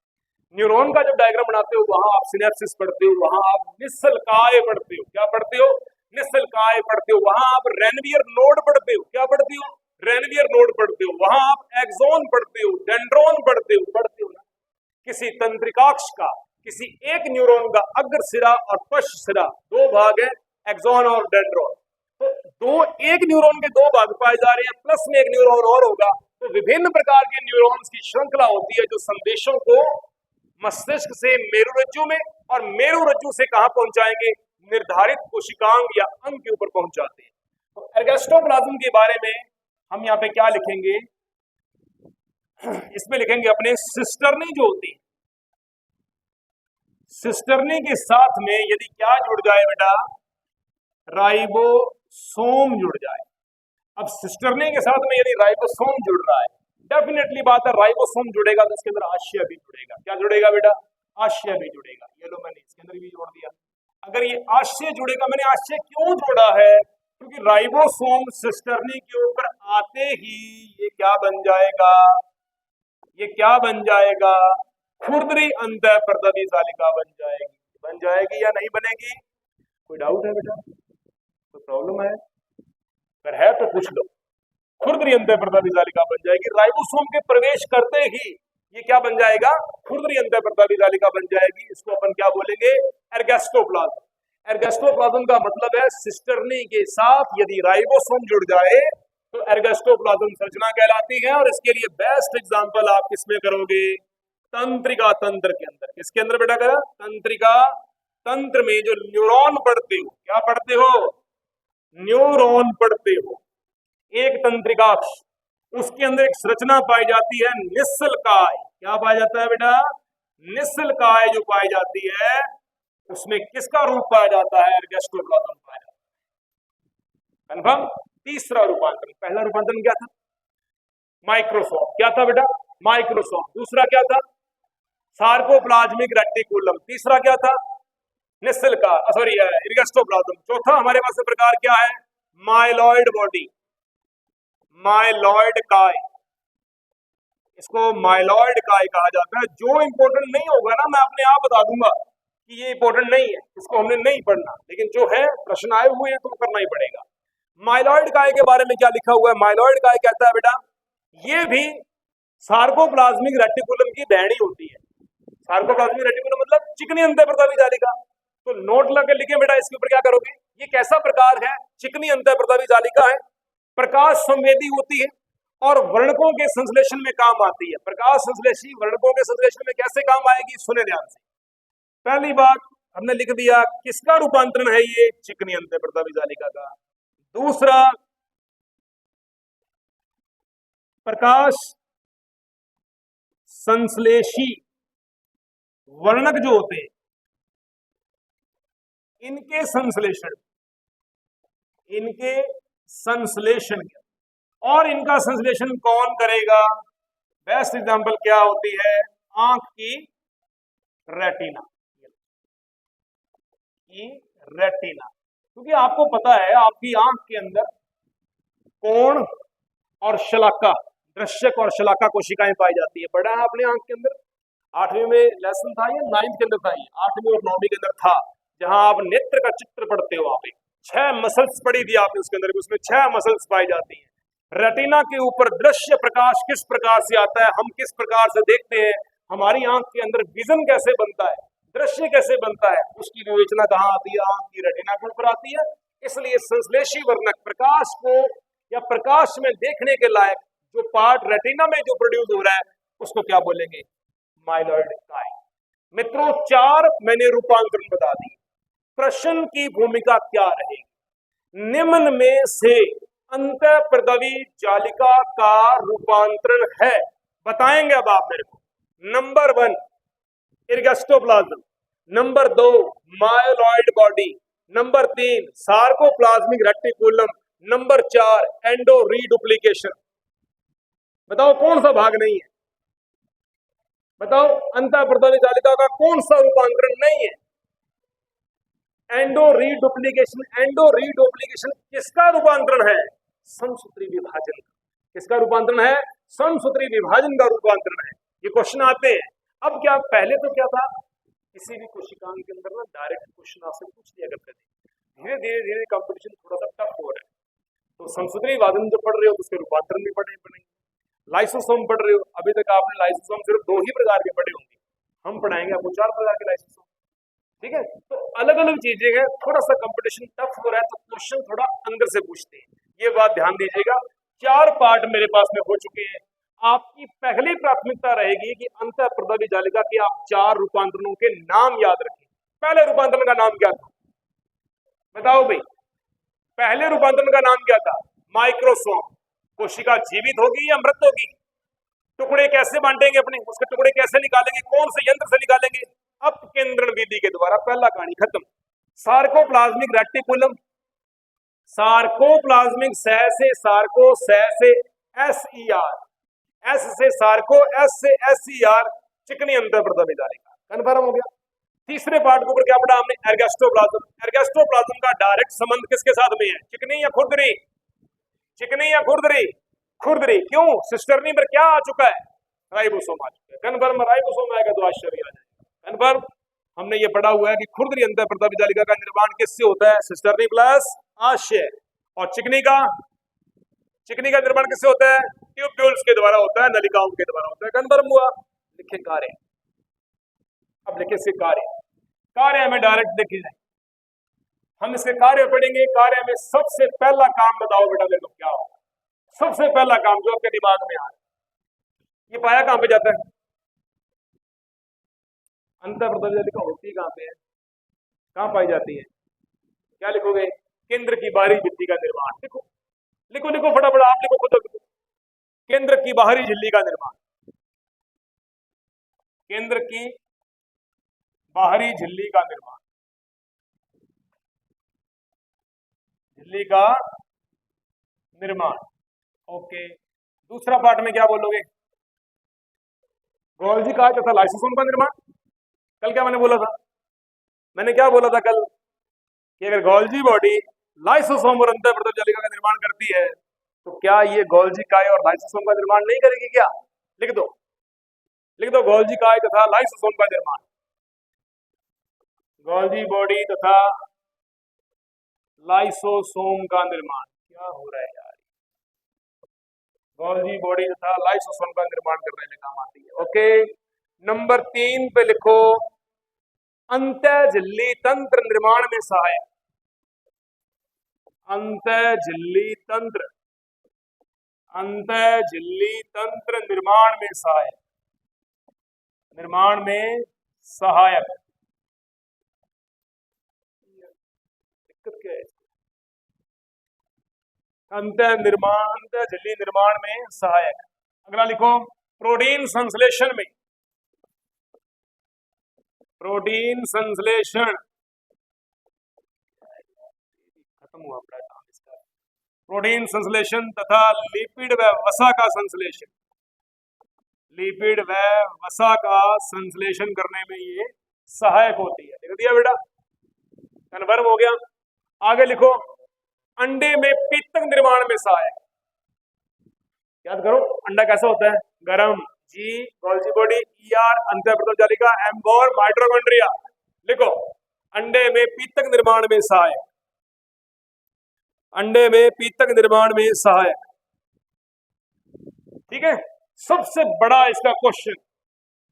न्यूरॉन का जब डायग्राम बनाते हो वहां आप सिनेप्सिस पढ़ते हो, वहां आप निस्सलकाय पढ़ते हो। क्या पढ़ते हो? निस्सलकाय पढ़ते हो। वहां आप रेनवियर नोड पढ़ते हो। क्या पढ़ते हो? रेनवियर नोड पढ़ते हो। वहां आप एक्सोन पढ़ते हो, डेंड्रोन पढ़ते हो ना। किसी तंत्रिकाक्ष का, किसी एक न्यूरॉन का अग्र सिरा और पश्च सिरा 2 भाग है, एक्सोन और डेंड्रोन। तो एक न्यूरॉन के 2 भाग पाए जा रहे हैं, प्लस में एक न्यूरॉन और होगा तो विभिन्न प्रकार के न्यूरॉन्स की श्रृंखला होती है जो संदेशों को मस्तिष्क से मेरुरज्जु में और मेरुरज्जु से कहां पहुंचाएंगे, निर्धारित कोशिकांग या अंग के ऊपर पहुंचाते हैं। तो एर्गोस्टोप्लाज्म के बारे में हम यहाँ पे क्या लिखेंगे, इसमें लिखेंगे अपने सिस्टर्नी जो होती है, सिस्टर्नी के साथ में यदि क्या जुड़ जाए बेटा, राइबोसोम जुड़ जाए। अब सिस्टर्नी के साथ में यदि राइबोसोम जुड़ रहा है, डेफिनेटली बात है राइबोसोम जुड़ेगा तो इसके अंदर आशय भी जुड़ेगा। क्या जुड़ेगा बेटा, आशय भी जुड़ेगा। ये लो मैंने इसके अंदर भी जोड़ दिया। अगर ये आशय जुड़ेगा, मैंने आशय क्यों जोड़ा है, क्योंकि राइबोसोम सिस्टर्नी के ऊपर आते ही ये क्या बन जाएगा, ये क्या बन जाएगा, खुरदरी अंतःप्रदवी जालिका बन जाएगी। बन जाएगी या नहीं बनेगी, कोई डाउट है बेटा, कोई प्रॉब्लम है? अगर है तो पूछ लो। खुरदरी अंतःप्रदवी जालिका बन जाएगी। राइबोसोम के प्रवेश करते ही ये क्या बन जाएगा, खुरदरी अंतःप्रदवी जालिका बन जाएगी। इसको अपन क्या बोलेंगे, एर्गोस्टोप्लाज्म। एर्गोस्टोप्लाज्म का मतलब है सिस्टर्नी के साथ यदि राइबोसोम जुड़ जाए तो एर्गोस्टोप्लाज्म संरचना कहलाती है। और इसके लिए बेस्ट एग्जांपल आप किसमें करोगे, तंत्रिका तंत्र के अंदर। किसके अंदर बेटा करा, तंत्रिका तंत्र में जो न्यूरॉन पढ़ते हो, क्या पढ़ते हो, न्यूरॉन पढ़ते हो, एक तंत्रिकाक्ष, उसके अंदर एक संरचना पाई जाती है निस्सलकाय। क्या पाया जाता है बेटा, निस्सलकाय जो पाई जाती है उसमें किसका रूप पाया जाता है, एर्गोस्टोप्लाज्म पाया जाता है। कन्फर्म। तीसरा रूपांतरण, पहला रूपांतरण क्या था, माइक्रोसोम। क्या था बेटा, माइक्रोसोम। दूसरा क्या था, सार्कोप्लाज्मिक रेटिकुलम। तीसरा क्या था, निस्सलका सॉरी एर्गोस्टोप्लाज्म। चौथा हमारे पास प्रकार क्या है, माइलॉइड बॉडी, माइलॉइड काय। इसको माइलॉइड काय कहा जाता है। जो इंपॉर्टेंट नहीं होगा ना, मैं अपने आप बता दूंगा कि ये इंपॉर्टेंट नहीं है, इसको हमने नहीं पढ़ना, लेकिन जो है प्रश्न आए हुए हैं तो करना ही पड़ेगा। माइलॉइड काय के बारे में क्या लिखा हुआ है, माइलॉइड काय कहता है बेटा, ये भी सार्कोप्लाज्मिक रेटिकुलम की बहनी होती है। सार्कोप्लाज्मिक रेटिकुलम मतलब चिकनी अंतःप्रदवी जालिका। तो नोट लगा लिखे बेटा, इसके ऊपर क्या करोगे, ये कैसा प्रकार है, चिकनी अंतःप्रदवी जालिका है, प्रकाश संवेदी होती है और वर्णकों के संश्लेषण में काम आती है। प्रकाश संश्लेषी वर्णकों के संश्लेषण में कैसे काम आएगी, सुने ध्यान से। पहली बात हमने लिख दिया, किसका रूपांतरण है ये, चिकनी अंतःप्रदवी जालिका का। दूसरा, प्रकाश संश्लेषी वर्णक जो होते हैं, इनके संश्लेषण, इनके संश्लेषण, और इनका संश्लेषण कौन करेगा, बेस्ट एग्जांपल क्या होती है, आंख की रेटिना, की रेटिना। क्योंकि आपको पता है आपकी आंख के अंदर कोण और शलाका, दृश्यक और शलाका कोशिकाएं पाई जाती है। पढ़ा है आपने आंख के अंदर, 8वीं में लेसन था या 9वीं के अंदर था, 8वीं और 9वीं के अंदर था, जहां आप नेत्र का चित्र पढ़ते हो। आप 6 मसल्स पढ़ी थी आपने उसके अंदर, उसमें 6 मसल्स पाई जाती हैं। रेटिना के ऊपर दृश्य प्रकाश किस प्रकार से आता है, हम किस प्रकार से देखते हैं, हमारी आंख के अंदर विजन कैसे बनता है, दृश्य कैसे बनता है, उसकी विवेचना कहाँ आती है, आंख की रेटिना के ऊपर आती है। इसलिए संश्लेषी वर्णक, प्रकाश को या प्रकाश में देखने के लायक जो पार्ट रेटिना में जो प्रोड्यूस हो रहा है उसको क्या बोलेंगे, माइलॉइड काय। मित्रों 4 मैंने रूपांतरण बता दी। प्रश्न की भूमिका क्या रहेगी, निम्न में से अंतःप्रदवी जालिका का रूपांतरण है, बताएंगे अब आप मेरे को। Number 1 ergastoplasm, number 2 myeloid body, number 3 sarcoplasmic reticulum, number 4 endoreduplication. बताओ कौन सा भाग नहीं है, बताओ अंतःप्रदवी जालिका का कौन सा रूपांतरण नहीं है, एंडो रीडुप्लीकेशन। एंडो रीडुप्लीकेशन किसका रूपांतरण है, समसूत्री विभाजन का। किसका रूपांतरण है, समसूत्री विभाजन का रूपांतरण है। ये क्वेश्चन आते हैं। अब क्या, पहले तो क्या था, किसी भी कोशिकांग के अंदर ना डायरेक्ट क्वेश्चन आपसे पूछ लिया करते थे। धीरे धीरे धीरे कंपटीशन थोड़ा सा टफ हो रहा है, तो समसूत्री विभाजन जो पढ़ रहे हो तो उसके रूपांतरण भी पढ़ने पड़ेंगे। लाइसोसोम पढ़ रहे हो, अभी तक आपने लाइसोसोम सिर्फ 2 ही प्रकार के पढ़े होंगे, हम पढ़ाएंगे आपको 4 प्रकार के लाइसोसोम। ठीक है, तो अलग अलग चीजें हैं, थोड़ा सा कंपटीशन टफ हो रहा है तो क्वेश्चन थोड़ा अंदर से पूछते हैं, ये बात ध्यान दीजिएगा। 4 पार्ट मेरे पास में हो चुके हैं, आपकी पहली प्राथमिकता रहेगी कि अंतः प्रदवी जालिका के आप 4 रूपांतरणों के नाम याद रखें। पहले रूपांतरण का नाम क्या था, बताओ भाई, पहले रूपांतरण का नाम क्या था? माइक्रोसोम। कोशिका जीवित होगी या मृत होगी? टुकड़े कैसे बांटेंगे अपने, उसके टुकड़े कैसे निकालेंगे, कौन से यंत्र से निकालेंगे? अपकेंद्रण विधि के द्वारा। पहला कहानी खत्म। सार्कोप्लाज्मिक रेटिकुलम, सार्कोप्लाज्मिक सार्को से SER, एस से सार्को, एस से SER, चिकनी अंतर प्रदवी जालिका। कन्फर्म हो गया। तीसरे पार्ट के ऊपर क्या पढ़ा हमने? एर्गेस्टोप्लाज्म। एर्गेस्टोप्लाज्म का डायरेक्ट संबंध किसके साथ में है? चिकनी या खुरदरी? चिकनी या खुरदरी? खुरदरी। क्यों? सिस्टरनी पर क्या आ चुका है? राइबोसोम आ चुका है। कन्फर्म, राइबोसोम आएगा तो आश्चर्य आ जाएगा। कन्फर्म। हमने ये पढ़ा हुआ है कि खुरदरी अंतर प्रदवी जालिका का निर्माण किससे होता है? सिस्टरनी प्लस आशय। और चिकनी का निर्माण किससे होता है? ट्यूब्यूल्स के द्वारा होता है, नलिकाओं के द्वारा होता है। कन्फर्म हुआ। लिखे कार्य। अब लिखे इसके कार्य में डायरेक्ट देखिए, हम इसके कार्य पढ़ेंगे। कार्य में सबसे पहला काम बताओ बेटा मेरे को क्या हो? सबसे पहला काम जो आपके दिमाग में आए, ये पाया कहां पे जाता है? अंतः प्रदवी जालिका होती कहां पे है? कहां पाई जाती है? क्या लिखोगे? केंद्र की बाहरी झिल्ली का निर्माण। लिखो लिखो लिखो फटाफट, आप लिखो खुद लिखो। केंद्र की बाहरी झिल्ली का निर्माण। केंद्र की बाहरी झिल्ली का निर्माण। झिल्ली का निर्माण। ओके। दूसरा पार्ट में क्या बोलोगे? गोल्जी का तथा लाइसोसोम का निर्माण। कल क्या मैंने बोला था? मैंने क्या बोला था कल? कि अगर गोल्जी बॉडी लाइसोसोम और अंतः प्रदवी जालिका का निर्माण करती है तो क्या ये गोल्जी काय और लाइसोसोम का निर्माण नहीं करेगी क्या? लिख दो, लिख दो, गोल्जी काय तथा लाइसोसोम का निर्माण। गोल्जी बॉडी तथा लाइसोसोम का निर्माण। क्या हो रहा है यार? गोल्जी बॉडी तथा लाइसोसोम का निर्माण करने में काम आती है। ओके। नंबर 3 पे लिखो, अंतः झिल्ली तंत्र निर्माण में सहायक। अंतः झिल्ली तंत्र, अंतः झिल्ली तंत्र निर्माण में सहायक, निर्माण में सहायक। दिक्कत क्या है? अंतः झिल्ली निर्माण में सहायक। अगला लिखो, प्रोटीन संश्लेषण में, प्रोटीन संश्लेषण। खत्म हुआ अपना काम इसका। प्रोटीन संश्लेषण तथा लिपिड व वसा का संश्लेषण, लिपिड व वसा का संश्लेषण करने में ये सहायक होती है। लिख दिया बेटा? कन्फर्म हो गया। आगे लिखो, अंडे में पीतक निर्माण में सहायक। याद करो, अंडा कैसा होता है? गरम। जी गोल्जी बॉडी, ER अंतः प्रदवी जालिका, M और माइटोकॉन्ड्रिया। लिखो, अंडे में पीतक निर्माण में सहायक, अंडे में पीतक निर्माण में सहायक। ठीक है। सबसे बड़ा इसका क्वेश्चन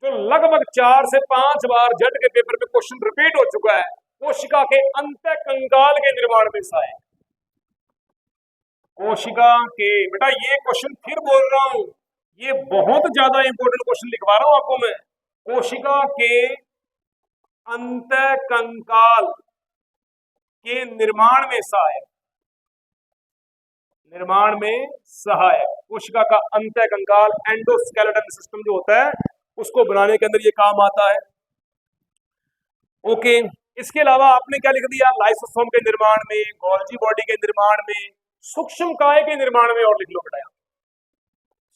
जो लगभग 4 से 5 बार जेट के पेपर में क्वेश्चन रिपीट हो चुका है, कोशिका के अंतः कंकाल के निर्माण में सहायक। कोशिका के, बेटा ये क्वेश्चन फिर बोल रहा हूं, ये बहुत ज्यादा इंपॉर्टेंट क्वेश्चन लिखवा रहा हूं आपको मैं। कोशिका के अंतः कंकाल के निर्माण में सहायक, निर्माण में सहायक। कोशिका का अंतः कंकाल, एंडोस्केलेटन सिस्टम जो होता है, उसको बनाने के अंदर ये काम आता है। ओके। इसके अलावा आपने क्या लिख दिया? लाइसोसोम के निर्माण में, गोल्जी बॉडी के निर्माण में, सूक्ष्म काय के निर्माण में। और लिख लो बेटा,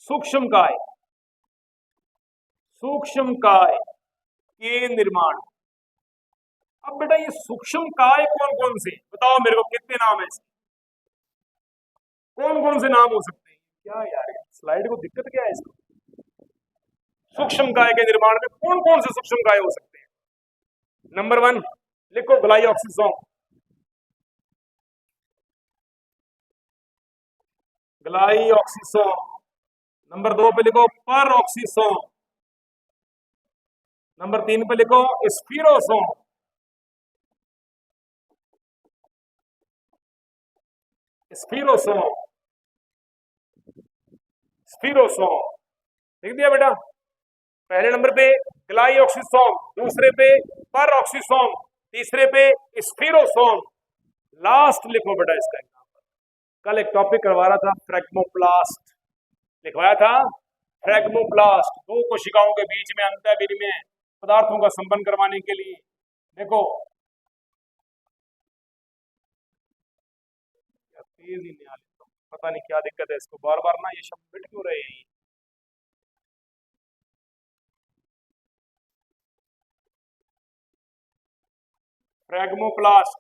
सूक्ष्म काय, सूक्ष्म काय के निर्माण। अब बेटा ये सूक्ष्म काय कौन कौन से, बताओ मेरे को, कितने नाम है इसके? कौन कौन से नाम हो सकते हैं? क्या यार, स्लाइड को दिक्कत क्या है इसको? सूक्ष्म काय के निर्माण में कौन कौन से सूक्ष्म काय हो सकते हैं? नंबर 1 लिखो, ग्लाइऑक्सिसोम, ग्लाइऑक्सिसोम। नंबर 2 पे लिखो परऑक्सिसोम। नंबर 3 पे लिखो स्फीरोसोम, स्फीरोसोम, स्फीरोसोम। लिख दिया बेटा। पहले नंबर पे ग्लाइऑक्सीसोम, दूसरे पे परऑक्सीसोम, तीसरे पे स्फीरोसोम, लास्ट लिखो बेटा इसका एग्जाम्पल। कल एक टॉपिक करवा रहा था फ्रेगमोप्लास्ट, लिखवाया था फ्रेगमोप्लास्ट, दो कोशिकाओं के बीच में अंतर विनिमय पदार्थों का संपन्न करवाने के लिए। देखो तेज ही नहीं आ रही, पता नहीं क्या दिक्कत है इसको, बार बार ना ये शब्द मिट क्यों रहे हैं। फ्रेगमोप्लास्ट,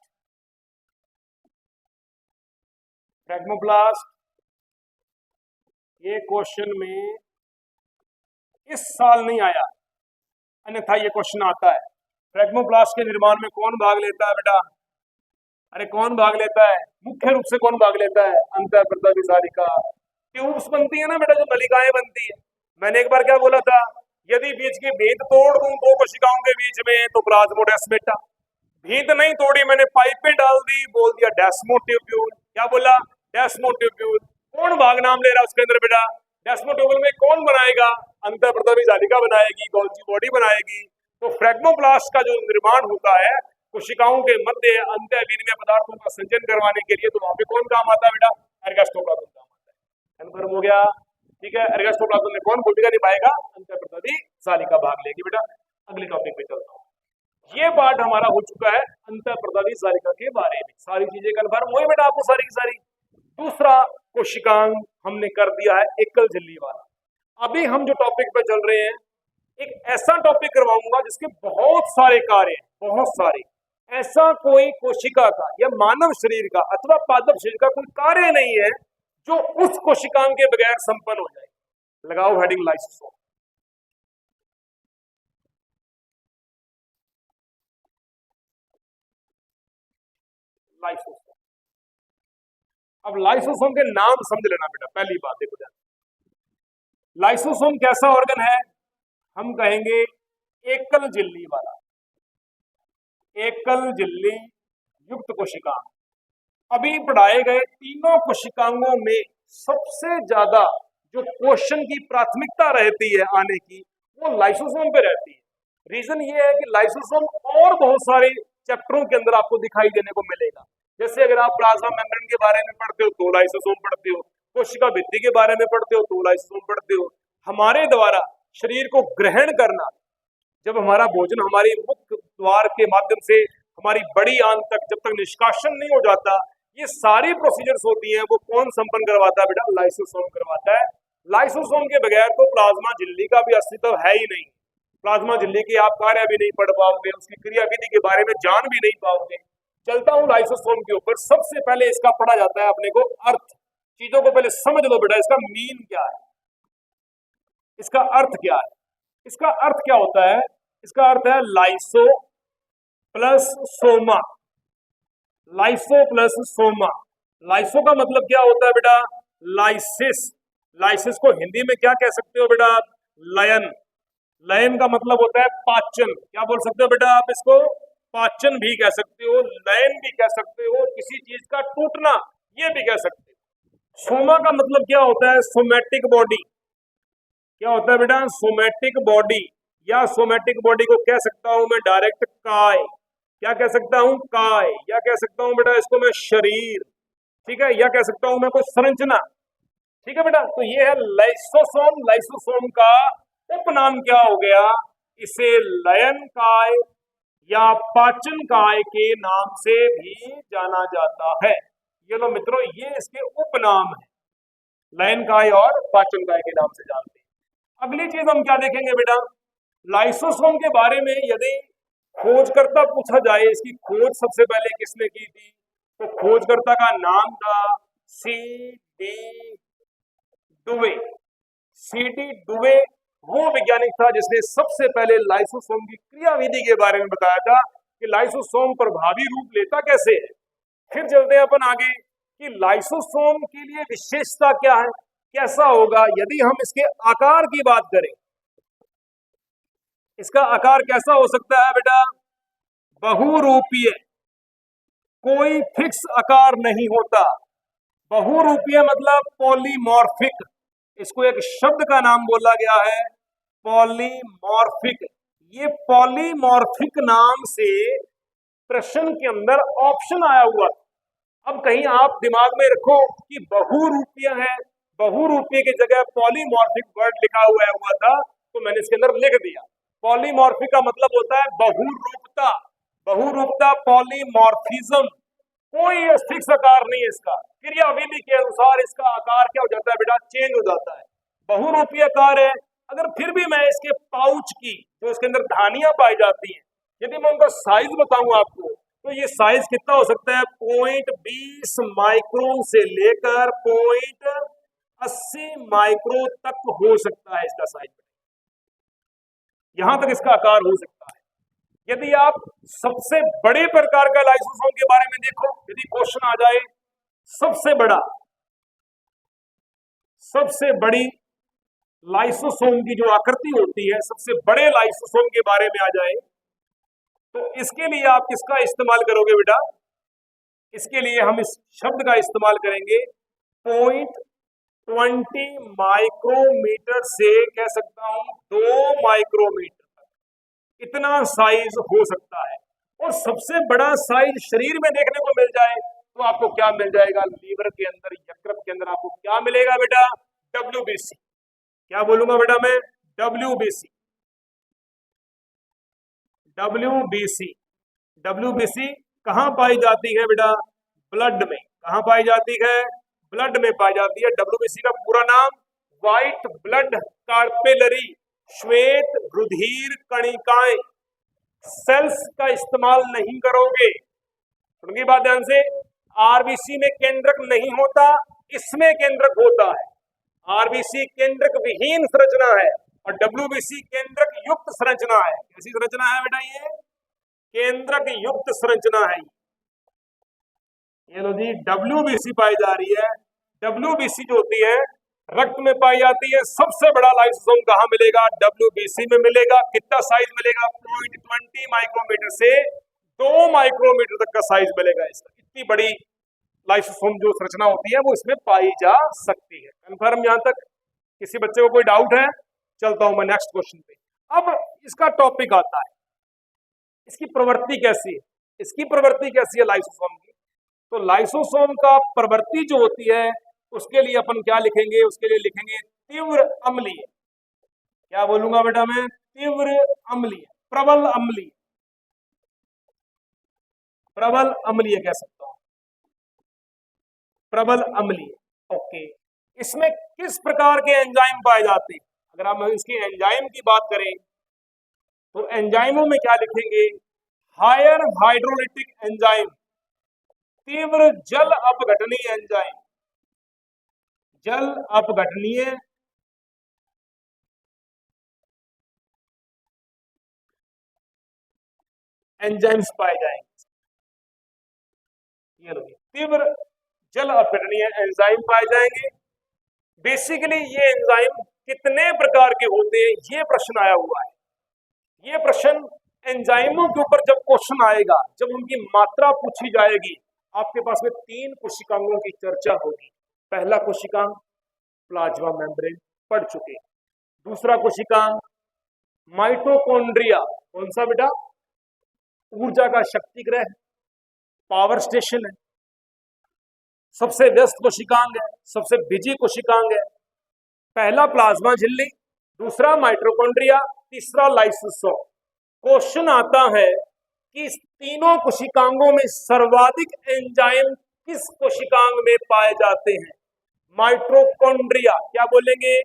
फ्रेगमोप्लास्ट ये क्वेश्चन में इस साल नहीं आया, अन्यथा ये क्वेश्चन आता है। फ्रेगमोप्लास्ट के निर्माण में कौन भाग लेता है बेटा? अरे कौन भाग लेता है? मुख्य रूप से कौन भाग लेता है? अंतःप्रदवी सालिका, ट्यूब्स बनती है ना बेटा, जो नलिकाएं बनती है। मैंने एक बार क्या बोला था, यदि बीच की भीत तोड़ दूं दो कोशिकाओं के बीच में तो प्लाज्मोडेस्माटा, भीत नहीं तोड़ी मैंने पाइपें डाल दी, बोल दिया डेस्मोट्यूब्यूल। क्या बोला? डेस्मोट्यूब्यूल। कौन भाग नाम ले रहा है उसके अंदर बेटा? डेस्मोट्यूब्यूल में कौन बनाएगा? अंतःप्रदवी सालिका बनाएगी, गोल्जी बॉडी बनाएगी। तो फ्रेगमोप्लास्ट का जो निर्माण होता है कोशिकाओं के मध्य अंत विनिमय पदार्थों का संचयन करवाने के लिए, तो वहां पे कौन काम आता है बेटा? एर्गोस्टोप्लाज्म काम आता है। कन्फर्म हो गया? ठीक है, एर्गोस्टोप्लाज्म में कौन भूमिका निभाएगा? अंतःप्रदवी सालिका भाग लेगी बेटा। अगले टॉपिक पे चलता हूँ। ये पार्ट हमारा हो चुका है अंतःप्रदवी सालिका के बारे में, सारी चीजें कन्फर्म हुई बेटा आपको सारी की सारी। दूसरा कोशिकांग हमने कर दिया है एकल झिल्ली वाला। अभी हम जो टॉपिक पे चल रहे हैं, एक ऐसा टॉपिक करवाऊंगा जिसके बहुत सारे कार्य हैं, बहुत सारे। ऐसा कोई कोशिका का या मानव शरीर का अथवा पादप शरीर का कोई कार्य नहीं है जो उस कोशिकांग के बगैर संपन्न हो जाए। लगाओ हेडिंग लाइसोसोम। लाइसोसोम, अब लाइसोसोम के नाम समझ लेना बेटा। पहली बात देखो ध्यान, लाइसोसोम कैसा ऑर्गन है? हम कहेंगे एकल झिल्ली वाला, एकल झिल्ली युक्त कोशिकांग। अभी पढ़ाए गए तीनों कोशिकांगों में सबसे ज्यादा जो क्वेश्चन की प्राथमिकता रहती है आने की, वो लाइसोसोम पे रहती है। रीजन ये है कि लाइसोसोम और बहुत सारे चैप्टरों के अंदर आपको दिखाई देने को मिलेगा। जैसे अगर आप प्लाज्मा मेम्ब्रेन के बारे में पढ़ते हो तो लाइसोसोम पढ़ते हो, कोशिका भित्ति के बारे में पढ़ते हो तो लाइसोसोम पढ़ते हो। हमारे द्वारा शरीर को ग्रहण करना, जब हमारा भोजन हमारी मुख द्वार के माध्यम से हमारी बड़ी आंत तक जब तक निष्कासन नहीं हो जाता, ये सारी प्रोसीजर्स होती हैं, वो कौन संपन्न करवाता है बेटा? लाइसोसोम करवाता है। लाइसोसोम के बगैर तो प्लाज्मा झिल्ली का भी अस्तित्व है ही नहीं। प्लाज्मा झिल्ली के आप कार्य भी नहीं पढ़ पाओगे, उसकी क्रियाविधि के बारे में जान भी नहीं पाओगे। चलता हूं लाइसोसोम के ऊपर। सबसे पहले इसका पढ़ा जाता है अपने को अर्थ। चीजों को पहले समझ लो बेटा, इसका मीन क्या है, इसका अर्थ क्या है। इसका अर्थ क्या होता है? इसका अर्थ है lyso plus Soma, lyso plus Soma. Lyso का मतलब क्या होता है बेटा? लाइसिस। लाइसिस को हिंदी में क्या कह सकते हो बेटा? लयन। लयन का मतलब होता है पाचन। क्या बोल सकते हो बेटा आप इसको? पाचन भी कह सकते हो, लयन भी कह सकते हो, किसी चीज का टूटना ये भी कह सकते हो। सोमा का मतलब क्या होता है? Somatic body. क्या होता है बेटा? सोमैटिक बॉडी, या सोमैटिक बॉडी को कह सकता हूं मैं डायरेक्ट काय। क्या कह सकता हूं? काय। या कह सकता हूं बेटा इसको मैं शरीर, ठीक है, या कह सकता हूं मैं कोई संरचना, ठीक है बेटा। तो ये है लाइसोसोम। लाइसोसोम का उपनाम क्या हो गया? इसे लयन काय या पाचन काय के नाम से भी जाना जाता है। ये लो मित्रों, ये इसके उपनाम है, लयन काय और पाचन काय के नाम से जानते हैं। अगली चीज हम क्या देखेंगे बेटा? लाइसोसोम के बारे में यदि खोजकर्ता पूछा जाए, इसकी खोज सबसे पहले किसने की थी, तो खोजकर्ता का नाम था सी डी डुवे। सी डी डुवे वो वैज्ञानिक था जिसने सबसे पहले लाइसोसोम की क्रियाविधि के बारे में बताया था कि लाइसोसोम प्रभावी रूप लेता कैसे है। फिर चलते हैं अपन आगे कि लाइसोसोम के लिए विशेषता क्या है, कैसा होगा। यदि हम इसके आकार की बात करें, इसका आकार कैसा हो सकता है बेटा? बहुरूपीय, कोई फिक्स आकार नहीं होता। बहुरूपीय मतलब पॉलीमॉर्फिक, इसको एक शब्द का नाम बोला गया है पॉलीमॉर्फिक। ये पॉलीमॉर्फिक नाम से प्रश्न के अंदर ऑप्शन आया हुआ। अब कहीं आप दिमाग में रखो कि बहुरूपीय है, बहुरूपीय की जगह पॉलीमॉर्फिक वर्ड लिखा हुआ था, तो मैंने इसके अंदर लिख दिया। पॉलीमॉर्फिक का मतलब होता है बहुरूपता, बहुरूपता पॉलीमॉर्फिज्म। कोई फिक्स आकार नहीं है इसका, क्रियाविधि के अनुसार इसका आकार क्या हो जाता है बेटा, चेंज हो जाता है। बहुरूपीय आकार है। अगर फिर भी मैं इसके पाउच की जो इसके अंदर धानियां पाई जाती हैं, यदि मैं उनका साइज बताऊं आपको, तो ये साइज कितना हो सकता है, 0.20 माइक्रोन से लेकर 0.80 माइक्रो तक हो सकता है इसका साइज। यहां तक इसका आकार हो सकता है। यदि आप सबसे बड़े प्रकार का लाइसोसोम के बारे में देखो, यदि क्वेश्चन आ जाए सबसे बड़ी लाइसोसोम की जो आकृति होती है, सबसे बड़े लाइसोसोम के बारे में आ जाए, तो इसके लिए आप किसका इस्तेमाल करोगे बेटा, इसके लिए हम इस शब्द का इस्तेमाल करेंगे 0.20 माइक्रोमीटर से कह सकता हूं 2 माइक्रोमीटर तक इतना साइज हो सकता है। और सबसे बड़ा साइज शरीर में देखने को मिल जाए तो आपको क्या मिल जाएगा, लीवर के अंदर, यकृत के अंदर आपको क्या मिलेगा बेटा, WBC। क्या बोलूंगा बेटा मैं, WBC। WBC, WBC कहां पाई जाती है बेटा, ब्लड में। कहां पाई जाती है, ब्लड में पाई जाती है। WBC का पूरा नाम व्हाइट ब्लड कार्पेलरी, श्वेत रुधिर कणिकाएं। सेल्स का इस्तेमाल नहीं करोगे, सुनिए बात ध्यान से। आरबीसी में केंद्रक नहीं होता, इसमें केंद्रक होता है। आरबीसी केंद्रक विहीन संरचना है और WBC केंद्रक युक्त संरचना है। कैसी संरचना है बेटा, ये केंद्रक युक्त संरचना है। ये लो जी, WBC पाई जा रही है। WBC जो होती है रक्त में पाई जाती है। सबसे बड़ा लाइसोसोम कहां मिलेगा, WBC में मिलेगा। कितना साइज मिलेगा, 0.20 माइक्रोमीटर से 2 माइक्रोमीटर तक का साइज मिलेगा इसका। इतनी बड़ी लाइसोसोम जो संरचना होती है वो इसमें पाई जा सकती है। कंफर्म यहां तक, किसी बच्चे को कोई डाउट है, चलता हूं मैं नेक्स्ट क्वेश्चन पे। अब इसका टॉपिक आता है, इसकी प्रवृत्ति कैसी है, इसकी प्रवृत्ति कैसी है लाइसोसोम की। तो लाइसोसोम का प्रवृत्ति जो होती है उसके लिए अपन क्या लिखेंगे, उसके लिए लिखेंगे तीव्र अम्लीय। क्या बोलूंगा बेटा मैं, तीव्र अम्लीय, प्रबल अम्लीय, प्रबल अम्लीय कह सकता हूं, प्रबल अम्लीय। ओके, इसमें किस प्रकार के एंजाइम पाए जाते हैं, अगर आप इसके एंजाइम की बात करें तो एंजाइमों में क्या लिखेंगे, हायर हाइड्रोलिटिक एंजाइम, तीव्र जल अपघटनीय एंजाइम, जल अपघटनीय एंजाइम्स पाए जाएंगे। ये लोग तीव्र जल अपघटनीय एंजाइम पाए जाएंगे। बेसिकली ये एंजाइम कितने प्रकार के होते हैं, ये प्रश्न आया हुआ है। ये प्रश्न एंजाइमों के ऊपर जब क्वेश्चन आएगा, जब उनकी मात्रा पूछी जाएगी, आपके पास में 3 कोशिकांगों की चर्चा होगी। पहला कोशिकांग प्लाज्मा मेम्ब्रेन, पढ़ चुके। दूसरा कोशिकांग माइटोकॉन्ड्रिया, कौन सा बेटा, ऊर्जा का शक्ति ग्रह, पावर स्टेशन है, सबसे व्यस्त कोशिकांग है, सबसे बिजी कोशिकांग है। पहला प्लाज्मा झिल्ली, दूसरा माइटोकॉन्ड्रिया, तीसरा लाइसोसोम। क्वेश्चन आता है कि इस तीनों कोशिकांगों में सर्वाधिक एंजाइम किस कोशिकांग में पाए जाते हैं, माइटोकॉन्ड्रिया। क्या बोलेंगे,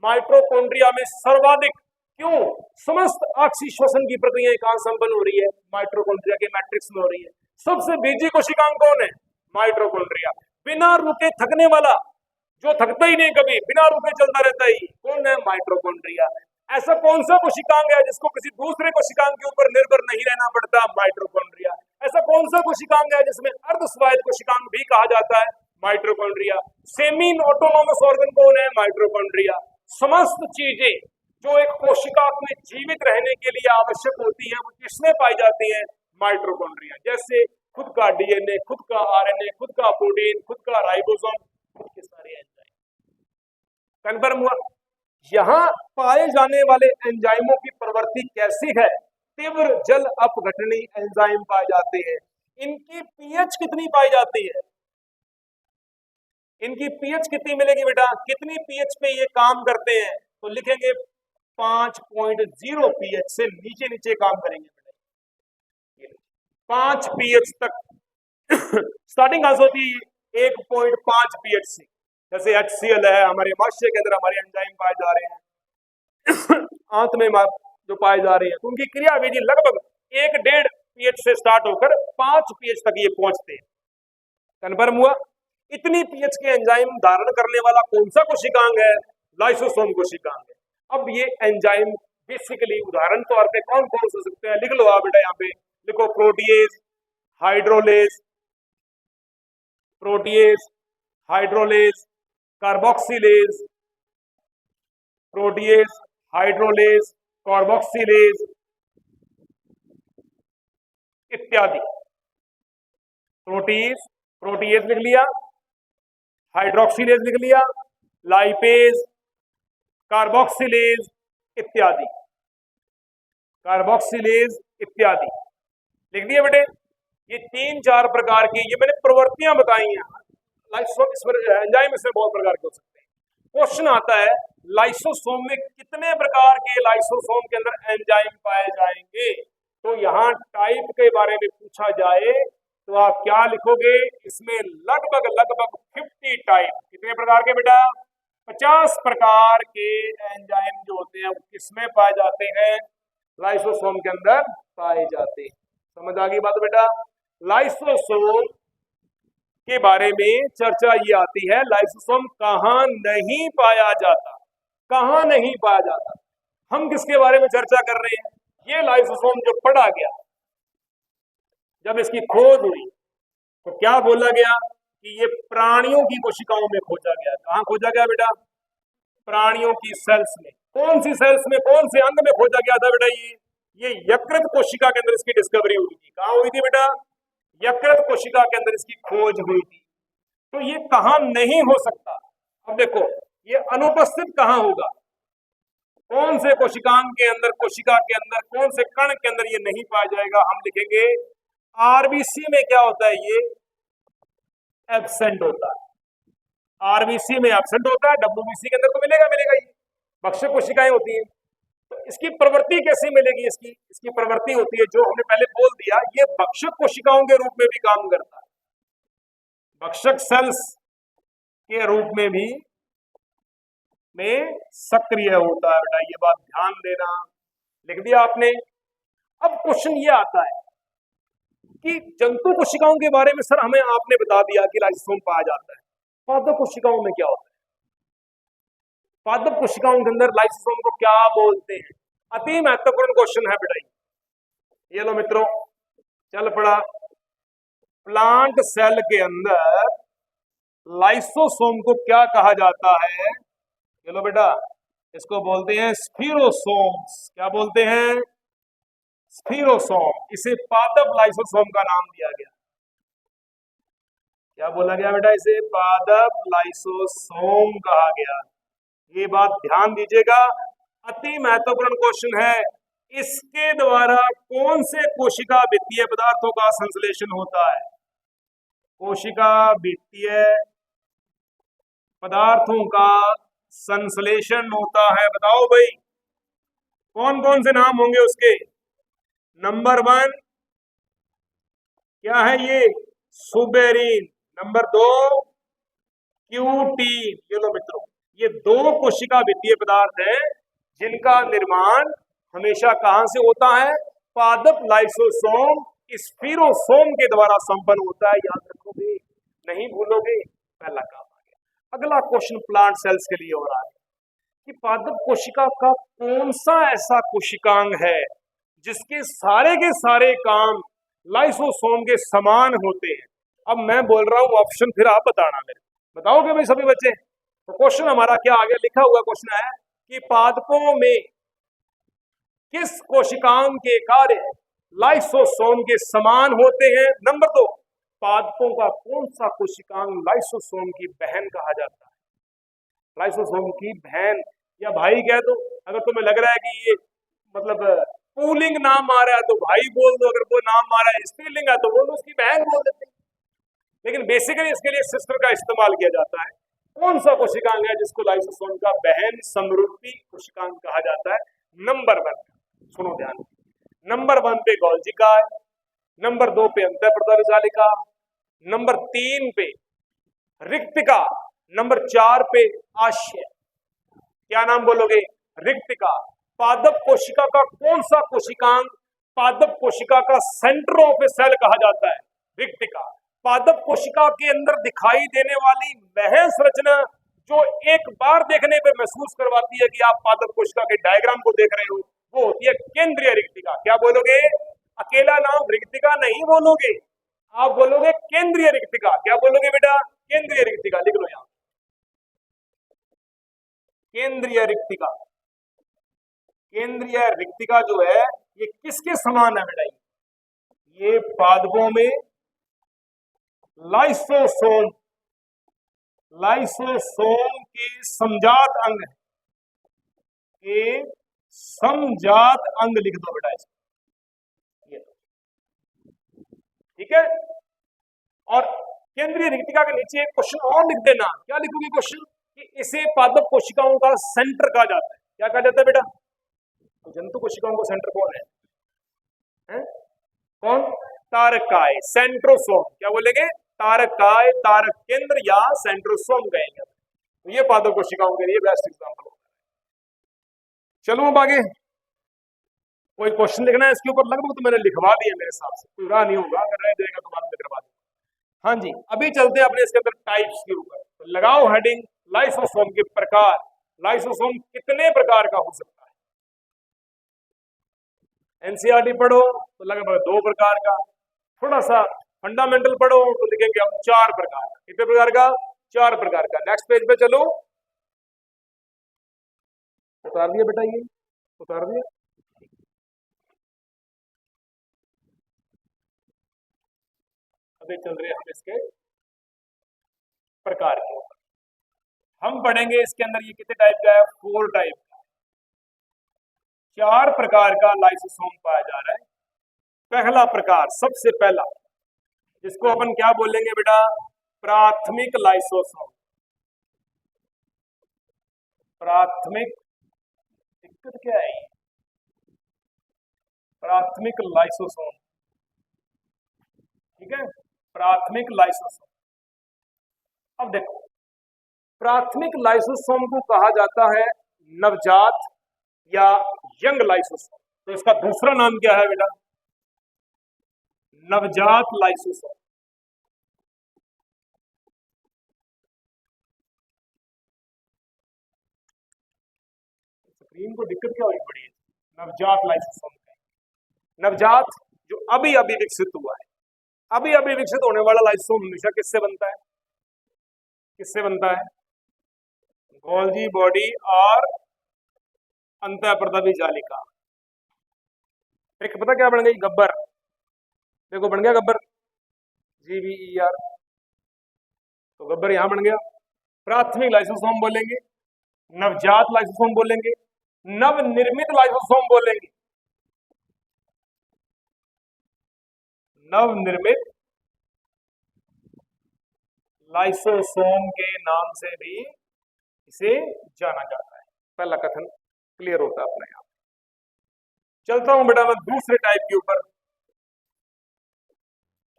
माइटोकॉन्ड्रिया में सर्वाधिक। क्यों, समस्त ऑक्सीश्वसन की प्रक्रिया कहां संपन्न हो रही है, माइटोकॉन्ड्रिया के मैट्रिक्स में हो रही है। सबसे बिजी कोशिकांग कौन है, माइटोकॉन्ड्रिया। बिना रुके थकने वाला, जो थकता ही नहीं कभी, बिना रुके चलता रहता ही, कौन है, माइटोकॉन्ड्रिया। ऐसा कौन सा कोशिकांग है जिसको किसी दूसरे कोशिकांग के ऊपर निर्भर नहीं रहना पड़ता, माइटोकॉन्ड्रिया। ऐसा कौन सा कोशिकांग है जिसमें अर्धस्वायत्त कोशिकांग भी कहा जाता है, माइटोकॉन्ड्रिया। सेमी ऑटोनोमस ऑर्गन कौन है, माइटोकॉन्ड्रिया। समस्त चीजें जो एक कोशिका में जीवित रहने के लिए आवश्यक होती है वो किसमें पाई जाती है, माइटोकॉन्ड्रिया। जैसे खुद का DNA, खुद का RNA, खुद का प्रोटीन, खुद का राइबोसोम, खुद के सारे एंजाइम। कन्फर्म हुआ। यहां पाए जाने वाले एंजाइमों की प्रवृत्ति कैसी है? तीव्र जल अपघटनी एंजाइम पाए जाते हैं। इनकी पीएच कितनी पाई जाती है? इनकी पीएच कितनी मिलेगी बेटा? कितनी पीएच पे ये काम करते हैं? तो लिखेंगे 5.0 पीएच से नीचे नीचे काम करेंगे बेटा। 5 पीएच तक स्टार्टिंग कहां से होती है? 1.5 पीएच से। जैसे HCl है, हमारे माशय के अंदर हमारे एंजाइम पाए जा रहे हैं आंत में जो पाए जा रहे हैं, तो उनकी क्रियाविधि लगभग 1.5 पीएच से स्टार्ट होकर 5 पीएच तक ये पहुंचते हैं। कन्फर्म हुआ। इतनी पीएच के एंजाइम धारण करने वाला कौन सा कोशिकांग है? लाइसोसोम कोशिकांग है। अब ये एंजाइम बेसिकली उदाहरण तौर पे कौन कौन से हो सकते हैं? लिख लो आप बेटा, यहाँ पे लिखो protease, hydrolase, protease, hydrolase, carboxylase, protease, hydrolase, carboxylase इत्यादि। प्रोटीएज लिख लिया, हाइड्रोक्सिलेज लिख लिया, लाइपेज, कार्बोक्सिलेज इत्यादि, कार्बोक्सिलेज इत्यादि लिख दिया बेटे। ये 3-4 प्रकार की ये मैंने प्रवृत्तियां बताई हैं। एंजाइम इसमें बहुत प्रकार के हो सकते हैं। क्वेश्चन आता है लाइसोसोम में कितने प्रकार के लाइसोसोम के अंदर एंजाइम पाए जाएंगे? तो यहाँ टाइप के बारे में पूछा जाए तो आप क्या लिखोगे? इसमें लगभग 50 टाइप। कितने प्रकार के बेटा? 50 प्रकार के एंजाइम जो होते हैं वो किसमें पाए जाते हैं? लाइसोसोम के अंदर पाए जाते हैं। समझ आ गई बात बेटा? लाइसोसोम के बारे में चर्चा ये आती है, लाइसोसोम कहाँ नहीं पाया जाता? कहाँ नहीं पाया जाता? हम किसके बारे में चर्चा कर रहे हैं? ये लाइसोसोम जो पढ़ा गया, जब इसकी खोज हुई तो क्या बोला गया कि ये प्राणियों की कोशिकाओं में खोजा गया। कहाँ खोजा गया बेटा? प्राणियों की सेल्स में। कौन सी सेल्स में, कौन से अंग में खोजा गया था बेटा? ये यकृत कोशिका के अंदर इसकी डिस्कवरी हुई थी। कहाँ हुई थी बेटा? यकृत कोशिका के अंदर इसकी खोज हुई थी। तो ये कहाँ नहीं हो सकता? अब देखो, ये अनुपस्थित कहाँ होगा? कौन से कोशिकांग के अंदर, कोशिका के अंदर, कौन से कण के अंदर ये नहीं पाया जाएगा? हम लिखेंगे आरबीसी में क्या होता है? ये एब्सेंट होता है। आरबीसी में एब्सेंट होता है, डब्ल्यूबीसी के अंदर तो मिलेगा ये भक्षक कोशिकाएं होती हैं। तो इसकी प्रवृत्ति कैसी मिलेगी? इसकी प्रवृत्ति होती है जो हमने पहले बोल दिया, ये भक्षक कोशिकाओं के रूप में भी काम करता है, भक्षक सेल्स के रूप में भी सक्रिय होता है बेटा। ये बात ध्यान देना। लिख दिया आपने। अब क्वेश्चन ये आता है कि जंतु कोशिकाओं के बारे में सर हमें आपने बता दिया कि लाइसोसोम पाया जाता है, पादप कोशिकाओं में क्या होता है? पादप कोशिकाओं के अंदर लाइसोसोम को क्या बोलते हैं? अति महत्वपूर्ण क्वेश्चन है बेटा। ये लो मित्रों, चल पड़ा। प्लांट सेल के अंदर लाइसोसोम को क्या कहा जाता है? चलो बेटा, इसको बोलते हैं स्फीरोसोम्स। क्या बोलते हैं? स्फीरोसोम। इसे पादप लाइसोसोम का नाम दिया गया। क्या बोला गया बेटा? इसे पादप लाइसोसोम कहा गया। ये बात ध्यान दीजिएगा, अति महत्वपूर्ण क्वेश्चन है। इसके द्वारा कौन से कोशिका भित्तीय पदार्थों का संश्लेषण होता है? कोशिका भित्तीय पदार्थों का संश्लेषण होता है। बताओ भाई, कौन कौन से नाम होंगे उसके? नंबर 1 क्या है? ये सुबेरिन। Number 2 cutin. ये लो मित्रों, ये 2 कोशिका भित्तीय पदार्थ है जिनका निर्माण हमेशा कहां से होता है? पादप लाइसोसोम स्फीरोसोम के द्वारा संपन्न होता है। याद रखोगे, नहीं भूलोगे। पहला काम आ गया। अगला क्वेश्चन प्लांट सेल्स के लिए हो रहा है कि पादप कोशिका का कौन सा ऐसा कोशिकांग है जिसके सारे के सारे काम लाइसोसोम के समान होते हैं? अब मैं बोल रहा हूं ऑप्शन, फिर आप बताना मेरे। बताओगे भाई सभी बच्चे? तो क्वेश्चन हमारा क्या आ गया? लिखा हुआ क्वेश्चन है कि पादपों में किस कोशिकांग के कार्य लाइसोसोम के समान होते हैं? नंबर 2, पादपों का कौन सा कोशिकांग लाइसोसोम की बहन कहा जाता है? लाइसोसोम की बहन या भाई कह दो। अगर तुम्हें लग रहा है कि ये मतलब पुल्लिंग नाम आ रहा है तो भाई बोल दो, अगर वो नाम आ रहा है स्त्रीलिंग है तो बोलो उसकी बहन बोल देते हैं। लेकिन बेसिकली इसके लिए सिस्टर का इस्तेमाल किया जाता है। कौन सा कोशिकांग है जिसको लाइसोसोम का बहन समरूपी कोशिकांग कहा जाता है? नंबर 1, सुनो ध्यान, नंबर 1 पे गोल्जी का है, नंबर 2 पे अंतःप्रदाविजालिका, नंबर 3 पे रिक्तिका, नंबर 4 पे आशय। क्या नाम बोलोगे? रिक्तिका। पादप कोशिका का कौन सा कोशिकांग पादप कोशिका का सेंटर ऑफ ए सेल कहा जाता है? रिक्तिका। पादप कोशिका के अंदर दिखाई देने वाली वह संरचना जो एक बार देखने पे महसूस करवाती है कि आप पादप कोशिका के डायग्राम को देख रहे हो, वो होती है केंद्रीय रिक्तिका। क्या बोलोगे? अकेला नाम रिक्तिका नहीं बोलोगे, आप बोलोगे केंद्रीय रिक्तिका। क्या बोलोगे बेटा? केंद्रीय रिक्तिका। लिख लो यहां, केंद्रीय रिक्तिका। केंद्रीय रिक्तिका जो है ये किसके समान है बेटा? ये पादपों में लाइसोसोम के समजात अंग है, के समजात अंग लिख दो बेटा इसको, ठीक है। और केंद्रीय रिक्तिका के नीचे एक क्वेश्चन और लिख देना। क्या लिखोगे क्वेश्चन? कि इसे पादप कोशिकाओं का सेंटर कहा जाता है। क्या कहा जाता है बेटा? तो जंतु कोशिकाओं का सेंटर कौन है? कौन? तारकाय, सेंट्रोसोम। क्या बोलेंगे? तारकाय, तारक केंद्र या सेंट्रोसोम कहेंगे। तो ये पादप कोशिकाओं के लिए बेस्ट एग्जांपल होता है। चलो अब आगे, कोई क्वेश्चन लिखना है इसके ऊपर? लगभग तो मैंने लिखवा दिया मेरे हिसाब से, पूरा नहीं होगा, अगर रह जाएगा तो बाद में करवा दूंगा। हाँ जी, अभी चलते हैं अपने इसके अंदर टाइप्स के ऊपर। तो लगाओ हेडिंग, लाइसोसोम के प्रकार। लाइसोसोम कितने प्रकार का हो सकता है? एनसीईआरटी पढ़ो तो लगभग 2 प्रकार का, थोड़ा सा फंडामेंटल पढ़ो तो लिखेंगे हम 4 प्रकार का। कितने प्रकार का? 4 प्रकार का। नेक्स्ट पेज पे चलो, उतार दिया बेटा, ये उतार दिया। अभी चल रहे हम इसके प्रकार के ऊपर। हम पढ़ेंगे इसके अंदर ये कितने टाइप का है? 4 टाइप का, 4 प्रकार का लाइसोसोम पाया जा रहा है। पहला प्रकार, सबसे पहला, जिसको अपन क्या बोलेंगे बेटा? प्राथमिक लाइसोसोम। प्राथमिक, दिक्कत क्या है? प्राथमिक लाइसोसोम, ठीक है, प्राथमिक लाइसोसोम। अब देखो, प्राथमिक लाइसोसोम को कहा जाता है नवजात या यंग लाइसोसोम। तो इसका दूसरा नाम क्या है बेटा? नवजात लाइसोसोम। स्क्रीन को दिक्कत क्या हुई पड़ी है? नवजात लाइसोसोम, नवजात जो अभी अभी विकसित हुआ है। अभी अभी विकसित होने वाला लाइसोसोम हमेशा किससे बनता है? किससे बनता है? गोल्जी बॉडी और अंतःप्रदावी जालिका। ट्रिक पता क्या बन गई? गब्बर। देखो बन गया गब्बर, GBER, तो गब्बर यहां बन गया। प्राथमिक लाइसोसोम बोलेंगे, नवजात लाइसोसोम बोलेंगे, नवनिर्मित लाइसोसोम बोलेंगे। नवनिर्मित लाइसोसोम के नाम से भी इसे जाना जाता है। पहला कथन क्लियर होता है अपने आप। चलता हूं बेटा मैं दूसरे टाइप के ऊपर।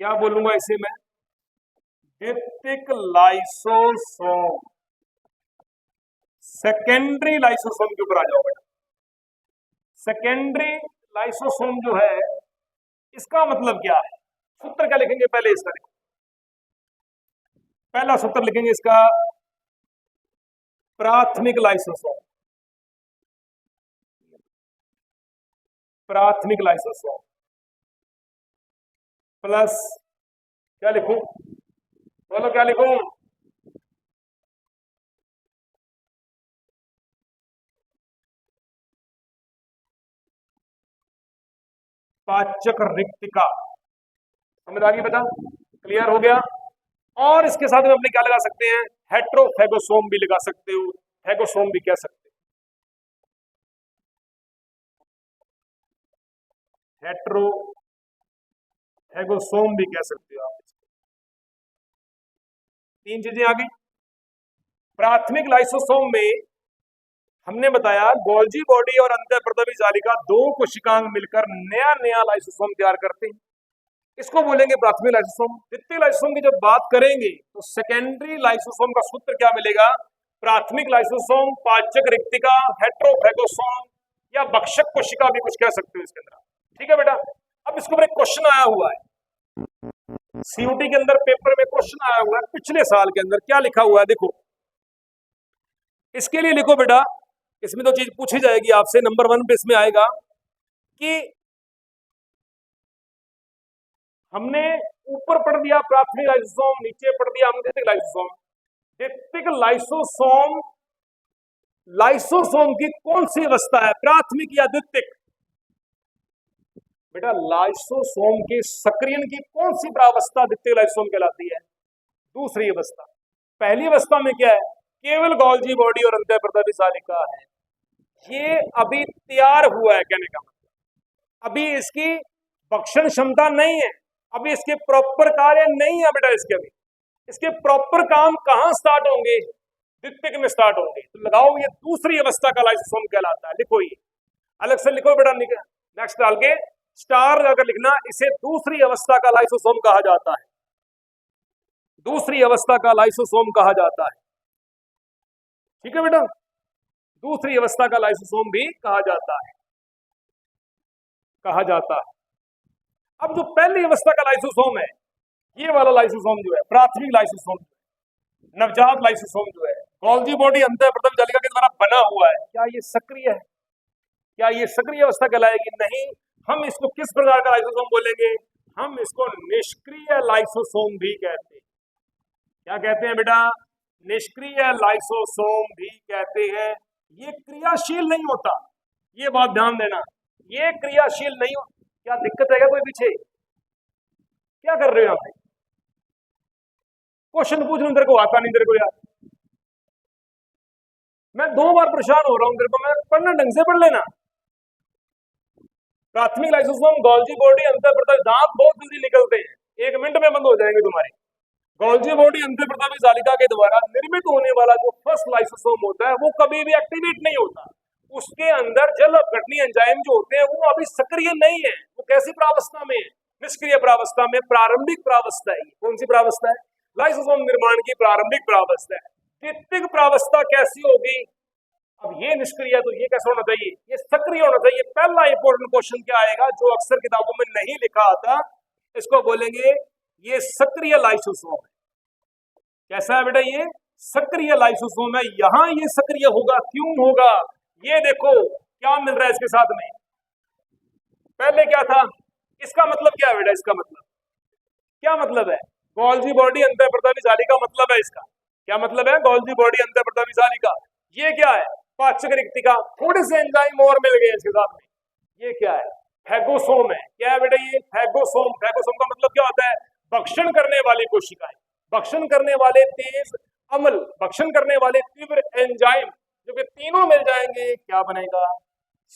क्या बोलूंगा इसे मैं? द्वितीयक लाइसोसोम, सेकेंडरी लाइसोसोम के ऊपर आ जाओ बेटा। सेकेंडरी लाइसोसोम जो है, इसका मतलब क्या है? सूत्र क्या लिखेंगे पहले इसका? देखो, पहला सूत्र लिखेंगे इसका, प्राथमिक लाइसोसोम। प्राथमिक लाइसोसोम प्लस क्या लिखूं? बोलो क्या लिखूं? पाचक रिक्तिका। समझ आ गई बेटा? क्लियर हो गया? और इसके साथ में अपने क्या लगा सकते हैं? हेट्रोफेगोसोम भी लगा सकते हो। फैगोसोम भी कह सकते हैं, हेट्रो फैगोसोम भी कह सकते हो आप। तीन चीजें आ गई। प्राथमिक लाइसोसोम में हमने बताया गोल्जी बॉडी और अंतःप्रदवी जालिका दो कोशिकांग मिलकर नया नया लाइसोसोम तैयार करते हैं, इसको बोलेंगे प्राथमिक लाइसोसोम। द्वितीय लाइसोसोम की जब बात करेंगे तो सेकेंडरी लाइसोसोम का सूत्र क्या मिलेगा? प्राथमिक लाइसोसोम, पाचक रिक्तिका, हेट्रोफैगोसोम या भक्षक कोशिका भी कुछ कह सकते हो इसके अंदर। ठीक है बेटा। अब इसके ऊपर एक क्वेश्चन आया हुआ है, सीयूटी के अंदर पेपर में क्वेश्चन आया हुआ है पिछले साल के अंदर, क्या लिखा हुआ है देखो। इसके लिए लिखो बेटा, इसमें तो चीज पूछी जाएगी आपसे, नंबर 1 पे इसमें आएगा कि हमने ऊपर पढ़ दिया प्राथमिक लाइसोसोम, नीचे पढ़ दिया हमने द्वितीयक लाइसोसोम। द्वितीयक लाइसोसोम, लाइसोसोम की कौन सी अवस्था है, प्राथमिक या द्वितीयक? बेटा लाइसोसोम के सक्रियण की कौन सी प्रावस्था द्वितीयक लाइसोसोम कहलाती है? दूसरी अवस्था। पहली अवस्था में क्या है? केवल गोल्जी बॉडी और अंतःप्रदवी जालिका है। ये अभी तैयार हुआ है, कहने का मतलब अभी इसकी भक्षण क्षमता नहीं है, अभी इसके प्रॉपर कार्य नहीं है बेटा। इसके प्रॉपर काम कहां स्टार्ट होंगे? द्वितीयक में स्टार्ट होंगे। तो लगाओ ये दूसरी अवस्था का लाइसोसोम कहलाता है। लिखो ये अलग से लिखो बेटा, नेक्स्ट डाल के स्टार अगर लिखना, इसे दूसरी अवस्था का लाइसोसोम कहा जाता है। दूसरी अवस्था का लाइसोसोम कहा जाता है। ठीक है बेटा, दूसरी अवस्था का लाइसोसोम भी कहा जाता है। अब जो पहली अवस्था का लाइसोसोम है, ये वाला लाइसोसोम जो है प्राथमिक लाइसोसोम, नवजात लाइसोसोम जो है गोल्जी बॉडी अंतःप्रदवी जालिका के द्वारा बना हुआ है, क्या ये सक्रिय है? क्या ये सक्रिय अवस्था कहलाएगी? नहीं। हम इसको किस प्रकार का लाइसोसोम बोलेंगे? हम इसको निष्क्रिय लाइसोसोम भी कहते हैं। क्या कहते हैं बेटा? निष्क्रिय लाइसोसोम भी कहते हैं। ये क्रियाशील नहीं होता, ये बात ध्यान देना, ये क्रियाशील नहीं हो। क्या दिक्कत है क्या कोई पीछे? क्या कर रहे हो यहाँ पे? क्वेश्चन पूछ रहा हूं, तेरे को आता नहीं, तेरे को यार मैं 2 बार परेशान हो रहा हूं, तेरे को मैं पढ़ना ढंग से पढ़ लेना। प्राथमिक लाइसोसोम, गोल्जी बॉडी, अंतःप्रदवी, दांत बहुत जल्दी निकलते हैं, 1 मिनट में बंद हो जाएंगे तुम्हारे। गोल्जी बॉडी अंतःप्रदवी जालिका के द्वारा निर्मित होने वाला जो फर्स्ट लाइसोसोम होता है वो कभी भी एक्टिवेट नहीं होता। उसके अंदर जल अपघटनीय एंजाइम जो होते हैं वो अभी सक्रिय नहीं है। वो कैसी प्रावस्था में है? निष्क्रिय प्रावस्था में, प्रारंभिक प्रावस्था है। कौन सी प्रावस्था है? लाइसोसोम निर्माण की प्रारंभिक प्रावस्था है। द्वितीयक प्रावस्था कैसी होगी? अब ये निष्क्रिय है तो ये कैसा होना चाहिए? ये सक्रिय होना चाहिए। पहला इंपॉर्टेंट क्वेश्चन क्या आएगा जो अक्सर किताबों में नहीं लिखा आता, इसको बोलेंगे ये सक्रिय लाइसोसोम है। कैसा है बेटा? ये सक्रिय लाइसोसोम है। यहां ये सक्रिय होगा, क्यों होगा? ये देखो क्या मिल रहा है इसके साथ में। पहले क्या था? इसका मतलब क्या है बेटा? इसका मतलब क्या मतलब है? गोल्जी बॉडी अंतःप्रदवी जालिका मतलब है इसका। क्या मतलब है? गोल्जी बॉडी अंतःप्रदवी जालिका। ये क्या है? पाचक रिक्तिका। थोड़े से एंजाइम और मिल गए इसके साथ में। ये क्या है? फैगोसोम है। क्या है बेटा? ये फैगोसोम। फैगोसोम का मतलब क्या होता है? भक्षण करने वाली कोशिकाएं, भक्षण करने वाले तेज अम्ल, भक्षण करने वाले तीव्र एंजाइम, जो कि तीनों मिल जाएंगे, क्या बनेगा?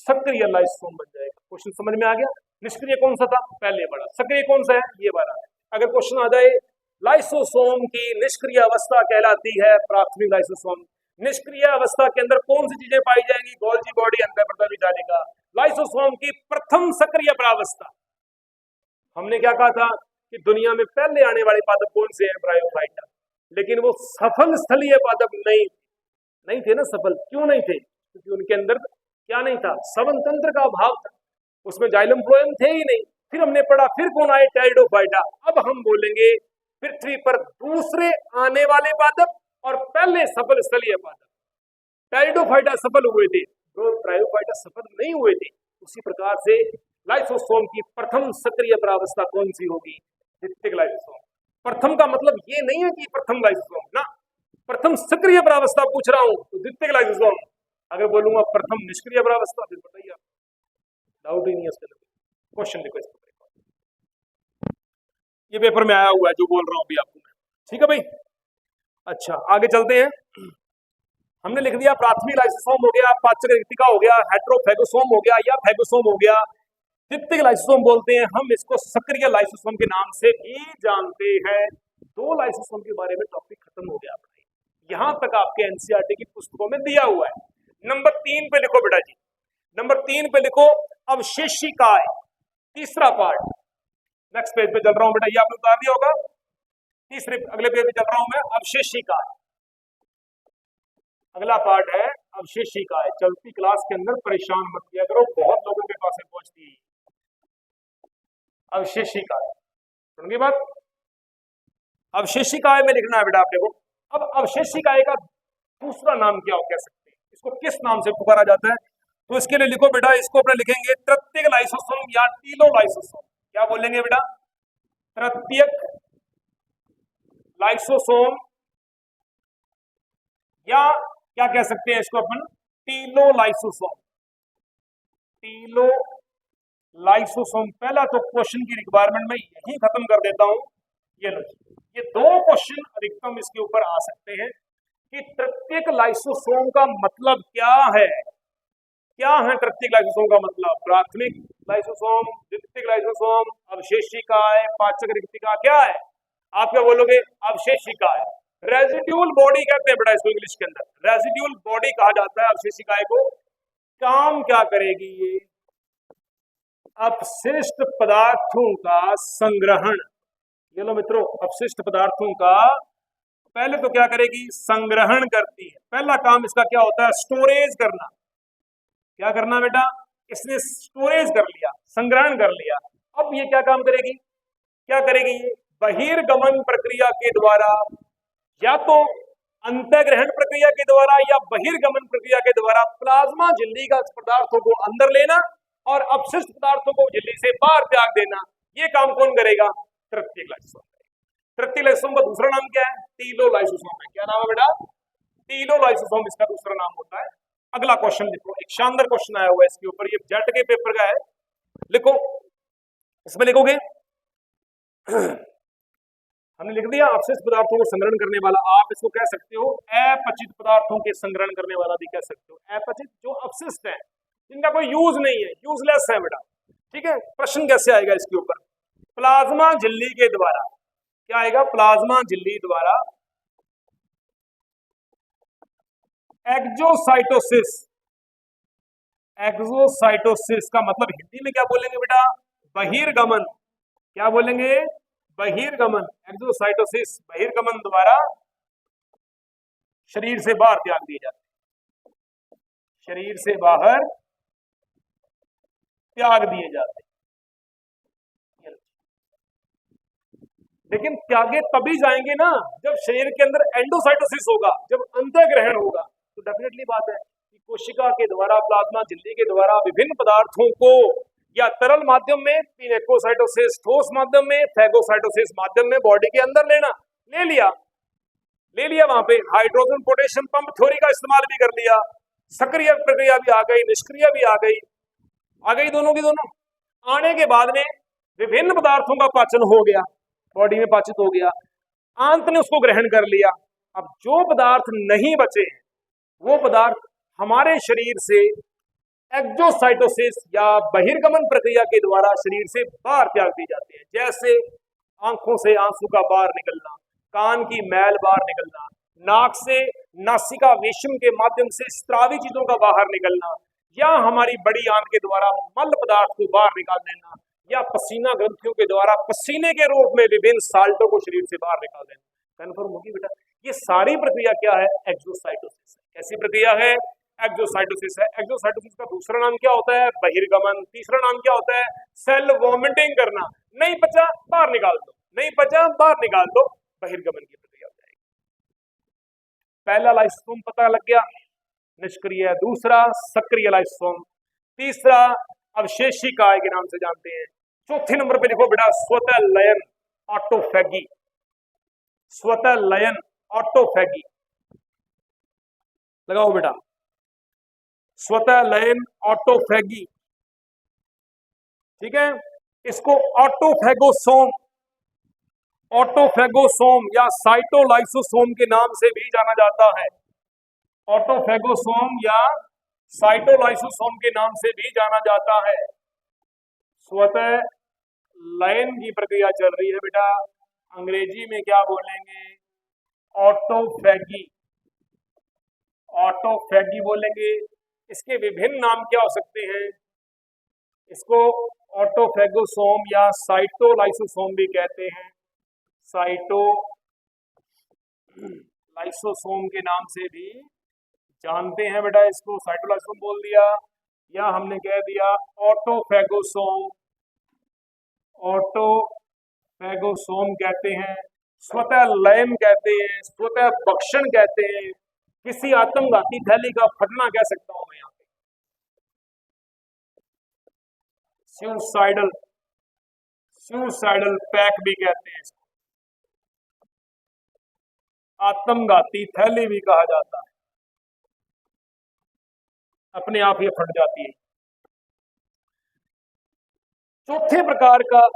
सक्रिय लाइसोसोम बन जाएगा। क्वेश्चन समझ में आ गया? निष्क्रिय कौन सा था? पहले वाला। सक्रिय कौन सा है? ये वाला है। अगर क्वेश्चन आ जाए लाइसोसोम की निष्क्रिय अवस्था कहलाती है प्राथमिक लाइसोसोम। निष्क्रिय अवस्था के अंदर कौन सी चीजें पाई जाएंगी? गोल्जी बॉडी, अंतःप्रदवी जालिका। लाइसोसोम की प्रथम सक्रिय प्रावस्था। हमने क्या कहा था कि दुनिया में पहले आने वाले पादप कौन से हैं? ब्रायोफाइटा। लेकिन वो सफल स्थलीय पादप नहीं थे ना। सफल क्यों नहीं थे? क्योंकि उनके अंदर क्या नहीं था? सवन तंत्र का अभाव था, उसमें जाइलम फ्लोएम थे ही नहीं। फिर हमने पढ़ा, फिर कौन आए? टेरिडोफाइटा। अब हम बोलेंगे पृथ्वी पर दूसरे आने वाले पादप और पहले सफल स्थलीय पादप। टेरिडोफाइटा सफल हुए थे, ब्रायोफाइटा सफल नहीं हुए थे। उसी प्रकार से लाइसोसोम की प्रथम सक्रिय प्रावस्था कौन सी होगी? द्वितीयक लाइसोसोम। प्रथम का मतलब ये नहीं है कि प्रथम लाइसोसोम ना, प्रथम सक्रिय प्रावस्था पूछ रहा हूं तो द्वितीयक लाइसोसोम। अगर बोलूंगा प्रथम निष्क्रिय प्रावस्था, फिर बताइए आप, डाउट ही नहीं है इसके अंदर। क्वेश्चन देखो इसको, ये पेपर में आया हुआ है जो बोल रहा हूं अभी आपको मैं। ठीक है भाई? अच्छा आगे चलते हैं। हमने लिख दिया प्राथमिक लाइसोसोम हो गया, पाचक रिक्तिका हो गया, हेट्रोफेगोसोम हो गया या फेगोसोम हो गया, तृतीयक लाइसोसोम बोलते हैं, हम इसको सक्रिय लाइसोसोम के नाम से भी जानते हैं। 2 लाइसोसोम के बारे में टॉपिक खत्म हो गया। यहां तक आपके एनसीईआरटी की पुस्तकों में दिया हुआ है। नंबर 3 पे लिखो बेटा जी, नंबर 3 पे लिखो अवशेषिकाएं, तीसरा पार्ट। नेक्स्ट पेज पे चल रहा हूं बेटा, ये आपने उतार दिया होगा, तीसरे अगले पेज पे चल रहा हूं मैं। अवशेषिकाएं अगला पार्ट है, अवशेषिकाएं। चलती क्लास के अंदर परेशान मत किया करो, बहुत लोगों के पास पहुंचती है अवशेषिकाएं। सुनिए बात, अवशेषिकाएं में लिखना है बेटा आप देखो। अब अवशेषिकाएं का दूसरा नाम क्या हो कह सकते हैं, इसको किस नाम से पुकारा जाता है? तो इसके लिए लिखो बेटा, इसको अपने लिखेंगे तृतीयक लाइसोसोम या टीलोलाइसोसोम। क्या बोलेंगे बेटा? तृतीयक लाइसोसोम या क्या कह सकते हैं इसको अपन? टीलोलाइसोसोम। टीलोलाइसोसोम। पहला तो क्वेश्चन की रिक्वायरमेंट में यही खत्म कर देता हूं। ये लो, ये 2 क्वेश्चन अधिकतम इसके ऊपर आ सकते हैं कि तृतीयक लाइसोसोम का मतलब क्या है। क्या है तृतीयक लाइसोसोम का मतलब? प्राथमिक लाइसोसोम, द्वितीयक लाइसोसोम, अवशेषिकाएं, पाचक रिक्तिका, क्या है? आप क्या बोलोगे? अवशेषिकाएं। रेजिड्यूल बॉडी कहते हैं बेटा इसको इंग्लिश के अंदर, रेजिड्यूल बॉडी कहा जाता है अवशेषिकाएं को। काम क्या करेगी ये? अपशिष्ट पदार्थों का संग्रहण। ये लो मित्रों, अपशिष्ट पदार्थों का पहले तो क्या करेगी? संग्रहण करती है। पहला काम इसका क्या होता है? स्टोरेज करना। क्या करना बेटा? इसने स्टोरेज कर लिया, संग्रहण कर लिया। अब ये क्या काम करेगी? क्या करेगी ये? बहिर्गमन प्रक्रिया के द्वारा, या तो अंतःग्रहण प्रक्रिया के द्वारा या बहिर्गमन प्रक्रिया के द्वारा प्लाज्मा झिल्ली का पदार्थों को अंदर लेना और अपशिष्ट पदार्थों को झिल्ली से बाहर त्याग देना। ये काम कौन करेगा? तृतीयक लाइसोसोम। तृतीयक लाइसोसोम का दूसरा नाम क्या है? टीलोलाइसोसोम है। क्या नाम है बेटा? टीलोलाइसोसोम इसका दूसरा नाम होता है। अगला क्वेश्चन देखो, एक शानदार क्वेश्चन आया हुआ है इसके ऊपर, ये जेट के पेपर का है। लिखो, इसमें लिखोगे हमने लिख दिया अपशिष्ट पदार्थों को संग्रहण करने वाला। आप इसको कह सकते हो अपचित पदार्थों के संग्रहण करने वाला भी कह सकते हो। अपचित जो अपशिष्ट है, जिनका कोई यूज नहीं है, यूजलेस है बेटा। ठीक है, प्रश्न कैसे आएगा इसके ऊपर? प्लाज्मा झिल्ली के द्वारा। क्या आएगा? प्लाज्मा झिल्ली द्वारा एक्सोसाइटोसिस। एक्सोसाइटोसिस का मतलब हिंदी में क्या बोलेंगे बेटा? बहिर्गमन। क्या बोलेंगे? बहिर्गमन। एक्सोसाइटोसिस बहिर्गमन द्वारा शरीर से बाहर त्याग दिए जाते हैं, शरीर से बाहर त्याग दिए जाते हैं। लेकिन त्यागे तभी जाएंगे ना जब शरीर के अंदर एंडोसाइटोसिस होगा, जब अंतःग्रहण होगा। तो डेफिनेटली बात है कि कोशिका के द्वारा, प्लाज्मा झिल्ली के द्वारा विभिन्न पदार्थों को या तरल माध्यम में, पिनेकोसाइटोसिस ठोस माध्यम में, फैगोसाइटोसिस माध्यम में बॉडी के अंदर लेना, ले लिया वहां पे हाइड्रोजन पोटेशियम पंप थ्योरी का इस्तेमाल भी कर लिया। सक्रिय प्रक्रिया भी आ गई, निष्क्रिय भी आ गई दोनों की दोनों। आने के बाद में विभिन्न पदार्थों का पाचन हो गया, बॉडी में पाचित हो गया, आंत ने उसको ग्रहण कर लिया। अब जो पदार्थ नहीं बचे, वो पदार्थ हमारे शरीर से एक्सोसाइटोसिस या बहिर्गमन प्रक्रिया के द्वारा शरीर से बाहर त्याग दी जाते हैं। जैसे आंखों से आंसू का बाहर निकलना, कान की मैल बाहर निकलना, नाक से नासिका वेशम के माध्यम से स्त्रावी चीजों का बाहर निकलना, या हमारी बड़ी आंत के द्वारा मल पदार्थ को बाहर निकाल देना, या पसीना ग्रंथियों के द्वारा पसीने के रूप में विभिन्न साल्टों को शरीर से बाहर निकाल देना। कन्फर्म होगी बेटा? ये सारी प्रक्रिया क्या है? एक्सोसाइटोसिस। कैसी प्रक्रिया है? एक्सोसाइटोसिस है। एक्सोसाइटोसिस का दूसरा नाम क्या होता है? बहिर्गमन। तीसरा नाम क्या होता है? सेल वॉमिटिंग करना। नहीं पचा, बाहर निकाल दो, नहीं पचा, बाहर निकाल दो, बहिर्गमन की प्रक्रिया हो जाएगी। पहला लाइसोसोम पता लग गया, निष्क्रिय। दूसरा सक्रिय लाइसोसोम। तीसरा अवशेषिकाएं के नाम से जानते हैं। चौथे नंबर पे लिखो बेटा स्वतः लयन, ऑटोफैगी। स्वतः लयन, ऑटोफैगी लगाओ बेटा। स्वतः लयन, ऑटोफैगी। ठीक है, इसको ऑटोफैगोसोम, ऑटोफैगोसोम या साइटोलाइसोसोम के नाम से भी जाना जाता है। ऑटोफेगोसोम या साइटोलाइसोसोम के नाम से भी जाना जाता है। स्वतः लयन की प्रक्रिया चल रही है बेटा। अंग्रेजी में क्या बोलेंगे? ऑटोफैगी। ऑटोफैगी बोलेंगे। इसके विभिन्न नाम क्या हो सकते हैं? इसको ऑटोफेगोसोम या साइटोलाइसोसोम भी कहते हैं। साइटोलाइसोसोम के नाम से भी जानते हैं बेटा। इसको साइटोलाइसोसोम बोल दिया या हमने कह दिया ऑटोफेगोसोम। ऑटोफेगोसोम कहते हैं, स्वतः लयन कहते हैं, स्वतः भक्षण कहते हैं, किसी आत्मघाती थैली का फटना कह सकता हूं मैं यहाँ पे। सुसाइडल पैक भी कहते हैं इसको। आत्मघाती थैली भी कहा जाता है। अपने आप ये फट जाती है। चौथे प्रकार का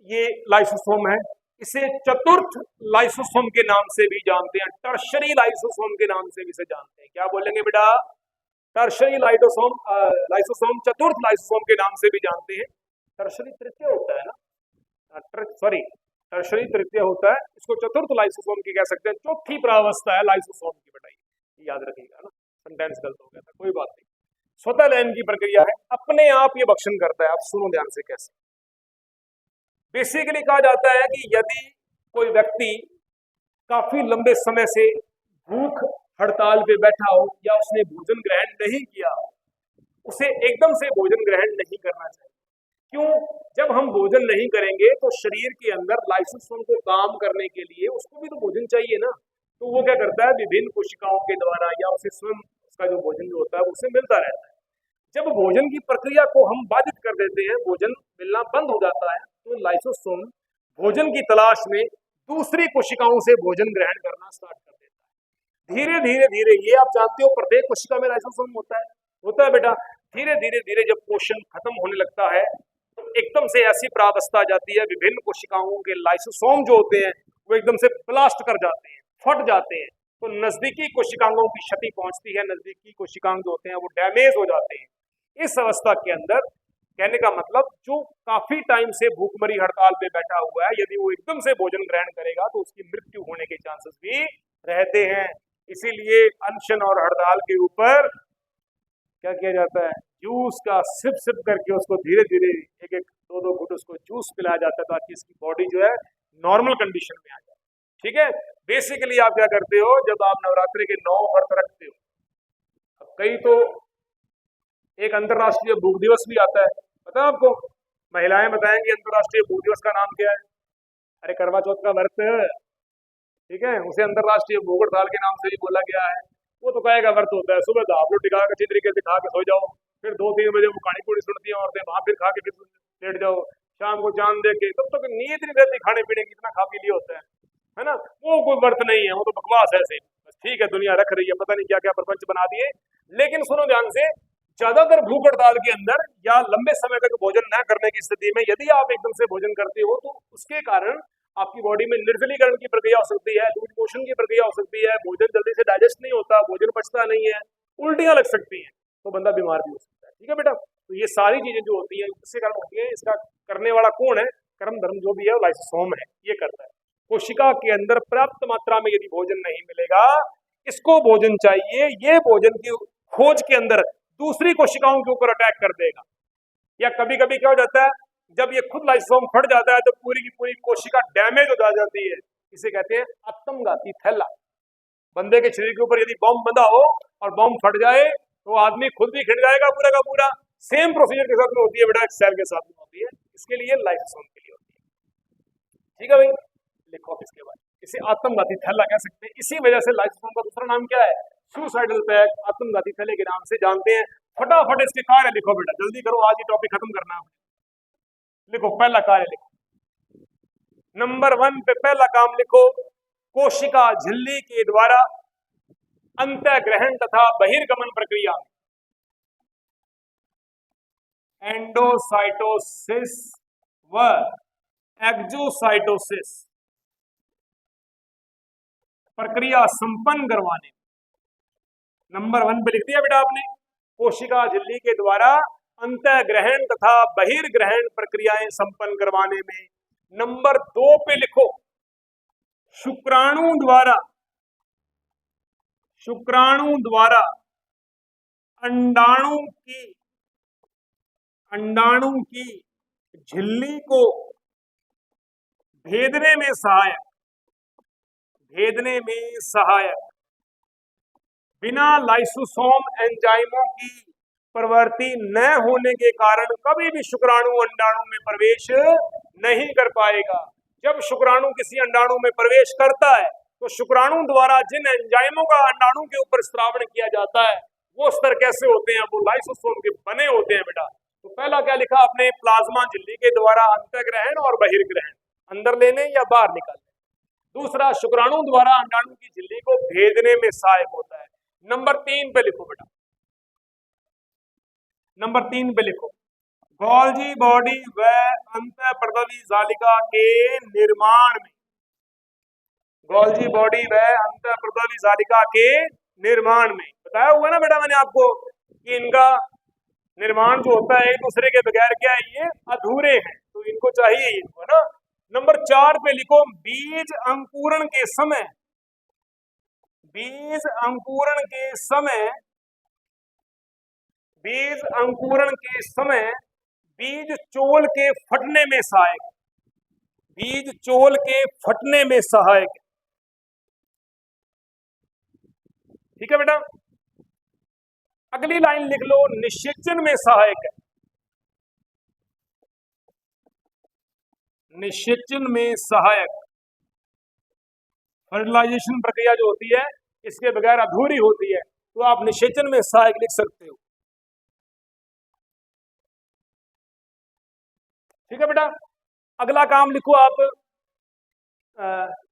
ये लाइसोसोम है, इसे चतुर्थ लाइसोसोम के नाम से भी जानते हैं। टर्शरी लाइसोसोम के नाम से भी इसे जानते हैं। क्या बोलेंगे बेटा? टर्शरी लाइसोसोम, चतुर्थ लाइसोसोम के नाम से भी जानते हैं। टर्शरी तृतीय होता है ना, टर्शरी तृतीय होता है, इसको चतुर्थ लाइसोसोम की कह सकते हैं। चौथी प्रावस्था है लाइसोसोम की बेटा, याद रखिएगा ना, सेंटेंस गलत हो गया था, कोई बात नहीं। स्वतः लयन की प्रक्रिया है, अपने आप ये भक्षण करता है। आप सुनो ध्यान से कैसे। बेसिकली कहा जाता है कि यदि कोई व्यक्ति काफी लंबे समय से भूख हड़ताल पे बैठा हो या उसने भोजन ग्रहण नहीं किया, उसे एकदम से भोजन ग्रहण नहीं करना चाहिए। क्यों? जब हम भोजन नहीं करेंगे तो शरीर के अंदर लाइसोसोम को काम करने के लिए उसको भी तो भोजन चाहिए ना। तो वो क्या करता है, विभिन्न कोशिकाओं के द्वारा या उसे स्वयं उसका जो भोजन जो होता है उसे मिलता रहता है। जब भोजन की प्रक्रिया को हम बाधित कर देते हैं, भोजन मिलना बंद हो जाता है, तो लाइसोसोम भोजन की तलाश में दूसरी कोशिकाओं से भोजन ग्रहण करना स्टार्ट कर देता है। धीरे धीरे धीरे, ये आप जानते हो प्रत्येक कोशिका में लाइसोसोम होता है बेटा। धीरे धीरे धीरे जब पोषण खत्म होने लगता है तो एकदम से ऐसी प्रावस्था आ जाती है, विभिन्न कोशिकाओं के लाइसोसोम जो होते हैं वो एकदम से ब्लास्ट कर जाते हैं, फट जाते हैं। तो नजदीकी कोशिकाओं की क्षति पहुंचती है, नजदीकी कोशिकांग जो होते हैं वो डैमेज हो जाते हैं। इस अवस्था के अंदर, कहने का मतलब, जो काफी टाइम से भूखमरी हड़ताल पे बैठा हुआ है, यदि वो एकदम से भोजन ग्रहण करेगा तो उसकी मृत्यु होने के चांसेस भी रहते हैं। इसीलिए अनशन और हड़ताल के ऊपर क्या किया जाता है, जूस का सिप सिप करके उसको धीरे धीरे एक एक दो दो घुट उसको जूस पिलाया जाता है ताकि इसकी बॉडी जो है नॉर्मल कंडीशन में आ जाए। ठीक है। बेसिकली आप क्या करते हो, जब आप नवरात्रि के 9 व्रत रखते हो, अब कई तो एक अंतरराष्ट्रीय भूख दिवस भी आता है, पता है आपको? महिलाएं बताएंगी अंतरराष्ट्रीय भूख दिवस का नाम क्या है? अरे करवा चौथ का व्रत, ठीक है, उसे अंतरराष्ट्रीय भूख हड़ताल के नाम से भी बोला गया है। वो तो कहेगा व्रत होता है, सुबह आप लोग टिका के अच्छी तरीके से खा के सो जाओ, फिर 2-3 बजे वो कहानी पूरी सुनती हैं औरतें, वहां फिर खा के फिर लेट जाओ, शाम को चांद देख के, तब तक नींद नहीं रहती, खाने पीने की इतना खा पी लिया होता है ना। वो कोई व्रत नहीं है, वो तो बकवास है। ऐसे बस ठीक है, दुनिया रख रही है, पता नहीं क्या क्या प्रपंच बना दिए। लेकिन सुनो ध्यान से, ज्यादातर भूख हड़ताल के अंदर या लंबे समय तक भोजन न करने की स्थिति में यदि आप एकदम से भोजन करते हो तो उसके कारण आपकी बॉडी में निर्जलीकरण की प्रक्रिया हो सकती है, लूज मोशन की प्रक्रिया हो सकती है, भोजन जल्दी से डाइजेस्ट नहीं होता, भोजन पचता नहीं है, उल्टियां लग सकती हैं, तो बंदा बीमार भी हो सकता है। ठीक है बेटा, तो ये सारी चीजें जो होती है इससे कारण होती है। इसका करने वाला कौन है? कर्म धर्म जो भी है लाइसोसोम है, ये करता है। कोशिका के अंदर पर्याप्त मात्रा में यदि भोजन नहीं मिलेगा, इसको भोजन चाहिए, ये भोजन की खोज के अंदर दूसरी कोशिकाओं के ऊपर अटैक कर देगा। या कभी कभी क्या हो जाता है, जब ये खुद लाइसोसोम फट जाता है तो पूरी की पूरी कोशिका डैमेज हो जाती है। इसे कहते हैं आत्मघाती थैला। बंदे के शरीर के ऊपर यदि बॉम्ब बंधा हो और बॉम्ब फट जाए तो आदमी खुद भी खिट जाएगा पूरा का पूरा। सेम प्रोसीजर के साथ में होती है बेटा, एक सेल के साथ में होती है, इसके लिए लाइसोसोम के लिए होती है। ठीक है भाई, लिखो इसके बाद, इसे आत्मघाती थैला कह सकते हैं। इसी वजह से लाइसोसोम का दूसरा नाम क्या है? सुसाइडल पैक, आत्मघाती थैले के नाम से जानते हैं। फटाफट इसके कार्य लिखो बेटा, जल्दी करो, आज ये टॉपिक खत्म करना है। लिखो पहला कार्य, लिखो नंबर 1 पे पहला काम लिखो, कोशिका झिल्ली के द्वारा अंतःग्रहण तथा बहिर्गमन प्रक्रिया एंडोसाइटोसिस व एक्सोसाइटोसिस प्रक्रिया संपन्न करवाने नंबर 1 पे लिख दिया बेटा आपने, कोशिका झिल्ली के द्वारा अंतःग्रहण तथा बहिर्ग्रहण प्रक्रियाएं संपन्न करवाने में। नंबर 2 पे लिखो, शुक्राणु द्वारा अंडाणु की झिल्ली को भेदने में सहायक बिना लाइसोसोम एंजाइमों की प्रवृत्ति न होने के कारण कभी भी शुक्राणु अंडाणु में प्रवेश नहीं कर पाएगा। जब शुक्राणु किसी अंडाणु में प्रवेश करता है तो शुक्राणु द्वारा जिन एंजाइमों का अंडाणु के ऊपर स्त्रावण किया जाता है वो स्तर कैसे होते हैं, वो लाइसोसोम के बने होते हैं बेटा। तो पहला क्या लिखा आपने, प्लाज्मा झिल्ली के द्वारा अंतःग्रहण और बहिर्ग्रहण, अंदर लेने या बाहर निकालने। दूसरा, शुक्राणु द्वारा अंडाणु की झिल्ली को भेदने में सहायक होता है। नंबर 3 पे लिखो बेटा, नंबर 3 पे लिखो, गोल्जी बॉडी व अंतःप्रदवी जालिका के निर्माण में, गोल्जी बॉडी व अंतःप्रदवी जालिका के निर्माण में बताया हुआ ना बेटा मैंने आपको कि इनका निर्माण जो होता है एक दूसरे के बगैर क्या है, ये अधूरे हैं, तो इनको चाहिए इनको ना। नंबर 4 पे लिखो, बीज अंकुरण के समय बीज चोल के फटने में सहायक, ठीक है बेटा। अगली लाइन लिख लो, निषेचन में सहायक है, निषेचन में सहायक। फर्टिलाइजेशन प्रक्रिया जो होती है इसके बगैर अधूरी होती है, तो आप निषेचन में सहायक लिख सकते हो, ठीक है बेटा। अगला काम लिखो आप,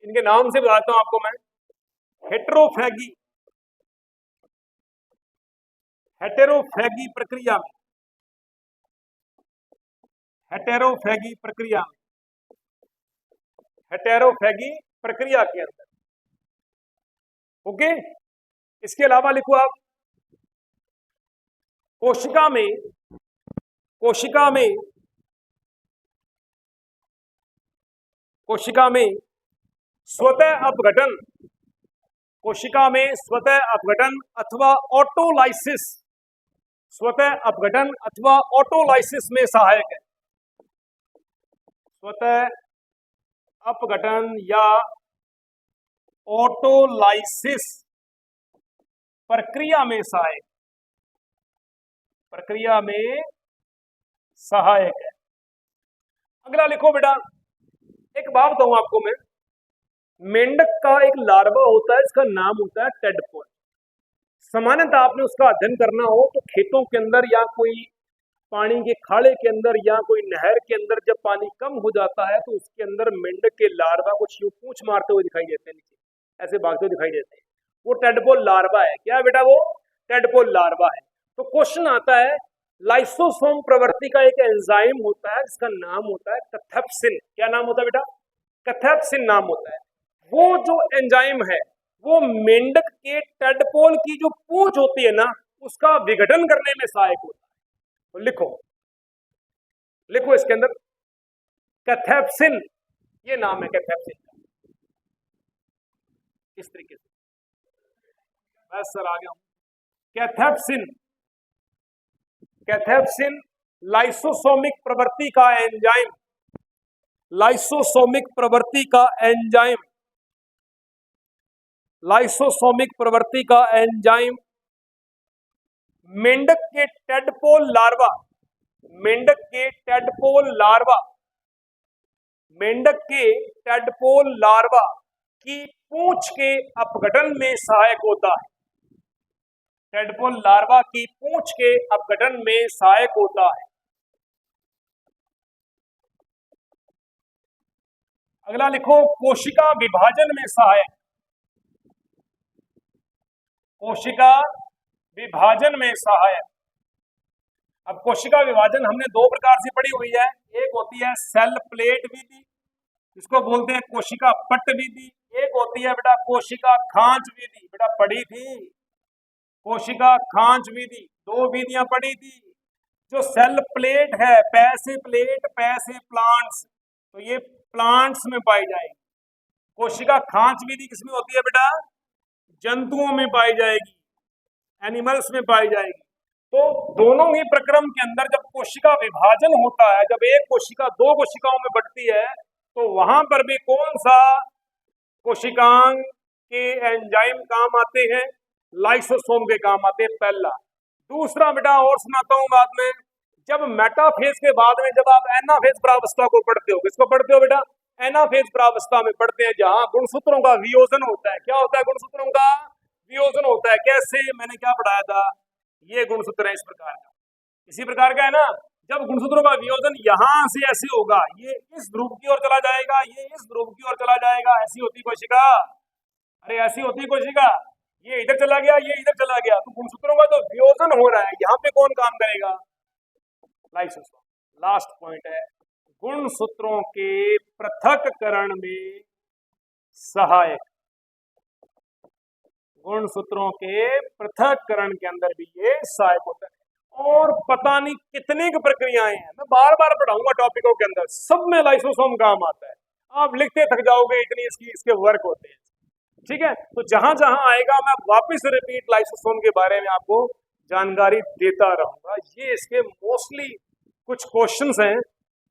इनके नाम से बताता हूं आपको मैं, हेटेरोफैगी प्रक्रिया में, हेटेरोफैगी प्रक्रिया के अंदर, ओके। इसके अलावा लिखो आप, कोशिका में स्वतः अपघटन अथवा ऑटोलाइसिस में सहायक है, स्वतः अपघटन या ऑटोलाइसिस प्रक्रिया में सहायक है। अगला लिखो बेटा, एक बात बताऊं आपको मैं, मेंढक का एक लार्वा होता है, इसका नाम होता है टेडपोल। सामान्यतः आपने उसका अध्ययन करना हो तो खेतों के अंदर या कोई पानी के खाड़े के अंदर या कोई नहर के अंदर जब पानी कम हो जाता है तो उसके अंदर मेंढक के लार्वा कुछ यूं पूंछ मारते हुए दिखाई देते हैं, नीचे ऐसे भागते हुए दिखाई देते हैं, वो टेडपोल लार्वा है। क्या है बेटा, वो टेडपोल लार्वा है। तो क्वेश्चन आता है, लाइसोसोम प्रवृत्ति का एक एंजाइम होता है जिसका नाम होता है कैथेप्सिन। क्या नाम होता है बेटा, कैथेप्सिन नाम होता है। वो जो एंजाइम है वो मेंढक के टेडपोल की जो पूंछ होती है ना उसका विघटन करने में सहायक होता है। तो लिखो इसके अंदर कैथेप्सिन, ये नाम है कैथेप्सिन का। इस तरीके से बस सर आ गया हूं। कैथेप्सिन लाइसोसोमिक प्रवृत्ति का एंजाइम मेंढक के टेडपोल लार्वा की पूंछ के अपघटन में सहायक होता है। टेडपोल लार्वा की पूंछ के अपघटन में सहायक होता है। अगला लिखो, कोशिका विभाजन में सहायक, अब कोशिका विभाजन हमने दो प्रकार से पढ़ी हुई है, एक होती है सेल प्लेट विधि, इसको बोलते हैं कोशिका पट्ट विधि, एक होती है बेटा कोशिका खांच विधि। बेटा पढ़ी थी, कोशिका खांच विधि, दो विधियां पढ़ी थी। जो सेल प्लेट है, पैसे प्लेट, पैसे प्लांट्स, तो ये प्लांट्स में पाई जाएगी। कोशिका खांच विधि किसमें होती है बेटा? जंतुओं में पाई जाएगी, एनिमल्स में पाई जाएगी। तो दोनों ही प्रक्रम के अंदर जब कोशिका विभाजन होता है, जब एक कोशिका दो कोशिकाओं में बढ़ती है, तो वहां पर भी कौन सा कोशिकांग के एंजाइम काम आते हैं? लाइसोसोम के काम आते हैं, पहला। दूसरा बेटा और सुनाता हूं बाद में, जब मेटाफेज के बाद में जब आप एनाफेज प्रावस्था को पढ़ते हो, किसको पढ़ते हो बेटा? एनाफेज प्रावस्था में पढ़ते हैं, जहां गुणसूत्रों का वियोजन होता है। क्या होता है? गुणसूत्रों का वियोजन होता है। कैसे? मैंने क्या पढ़ाया था? ये गुणसूत्र है इस प्रकार का, इसी प्रकार का है ना। जब गुणसूत्रों का वियोजन यहां से ऐसे होगा, ये इस ध्रुव की ओर चला जाएगा, ये इस ध्रुव की ओर चला जाएगा, ऐसी होती कोशिका। अरे ऐसी होती कोशिका, ये इधर चला गया, ये इधर चला गया, तो गुणसूत्रों का जो वियोजन हो रहा है, यहाँ पे कौन काम करेगा? लाइसोसोम। लास्ट पॉइंट है, गुणसूत्रों के पृथक्करण में सहायक। गुणसूत्रों के पृथक्करण के अंदर भी ये सहायक होता है। और पता नहीं कितने की प्रक्रियाएं हैं, मैं बार बार पढ़ाऊंगा टॉपिकों के अंदर, सब में लाइसोसोम काम आता है। आप लिखते थक जाओगे, इतनी इसके वर्क होते हैं। ठीक है, तो जहां जहां आएगा मैं वापस रिपीट लाइसोसोम के बारे में आपको जानकारी देता रहूंगा। ये इसके मोस्टली कुछ क्वेश्चंस हैं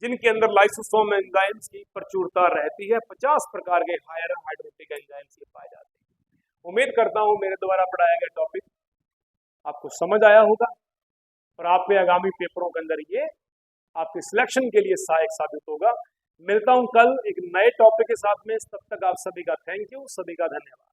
जिनके अंदर लाइसोसोम एंजाइम्स की प्रचुरता रहती है। 50 प्रकार के हायर हाइड्रोटिक एंजाइम्स पाए जाते हैं। उम्मीद करता हूं मेरे द्वारा पढ़ाया गया टॉपिक आपको समझ आया होगा और आपके आगामी पेपरों के अंदर ये आपके सिलेक्शन के लिए सहायक साबित होगा। मिलता हूं कल एक नए टॉपिक के साथ में, तब तक आप सभी का थैंक यू, सभी का धन्यवाद।